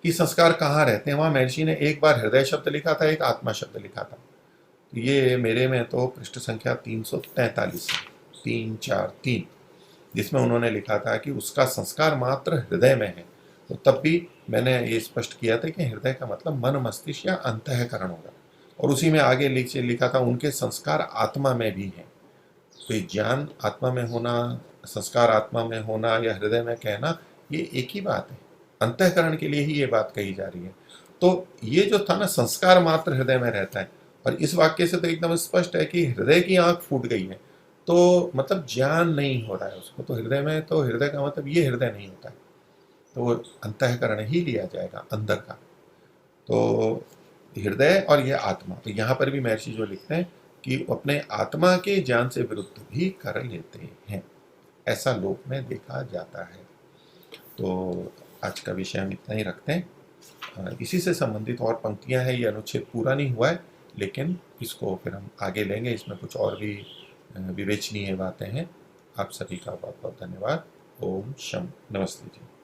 कि संस्कार कहाँ रहते हैं। वहां महर्षि ने एक बार हृदय शब्द लिखा था, एक आत्मा शब्द लिखा था। तो ये मेरे में तो पृष्ठ संख्या 343 है, 343, जिसमें उन्होंने लिखा था कि उसका संस्कार मात्र हृदय में है। तो तब भी मैंने ये स्पष्ट किया था कि हृदय का मतलब मन, मस्तिष्क या अंतःकरण होगा। और उसी में आगे लिखा था उनके संस्कार आत्मा में भी है। तो ये ज्ञान आत्मा में होना, संस्कार आत्मा में होना या हृदय में कहना, ये एक ही बात है। अंतःकरण के लिए ही ये बात कही जा रही है। तो ये जो था ना, संस्कार मात्र हृदय में रहता है, और इस वाक्य से तो एकदम स्पष्ट है कि हृदय की आंख फूट गई है, तो मतलब ज्ञान नहीं हो रहा है उसको। तो हृदय में, तो हृदय का मतलब ये हृदय नहीं होता है। तो वो अंतःकरण ही लिया जाएगा, अंदर का। तो हृदय और ये आत्मा, तो यहाँ पर भी महर्षि जो लिखते हैं कि वो अपने आत्मा के ज्ञान से विरुद्ध भी कर लेते हैं, ऐसा लोक में देखा जाता है। तो आज का विषय हम इतना ही रखते हैं। इसी से संबंधित और पंक्तियां हैं, ये अनुच्छेद पूरा नहीं हुआ है, लेकिन इसको फिर हम आगे लेंगे, इसमें कुछ और भी विवेचनीय बातें हैं। आप सभी का बहुत बहुत धन्यवाद। ओम शम। नमस्ते जी।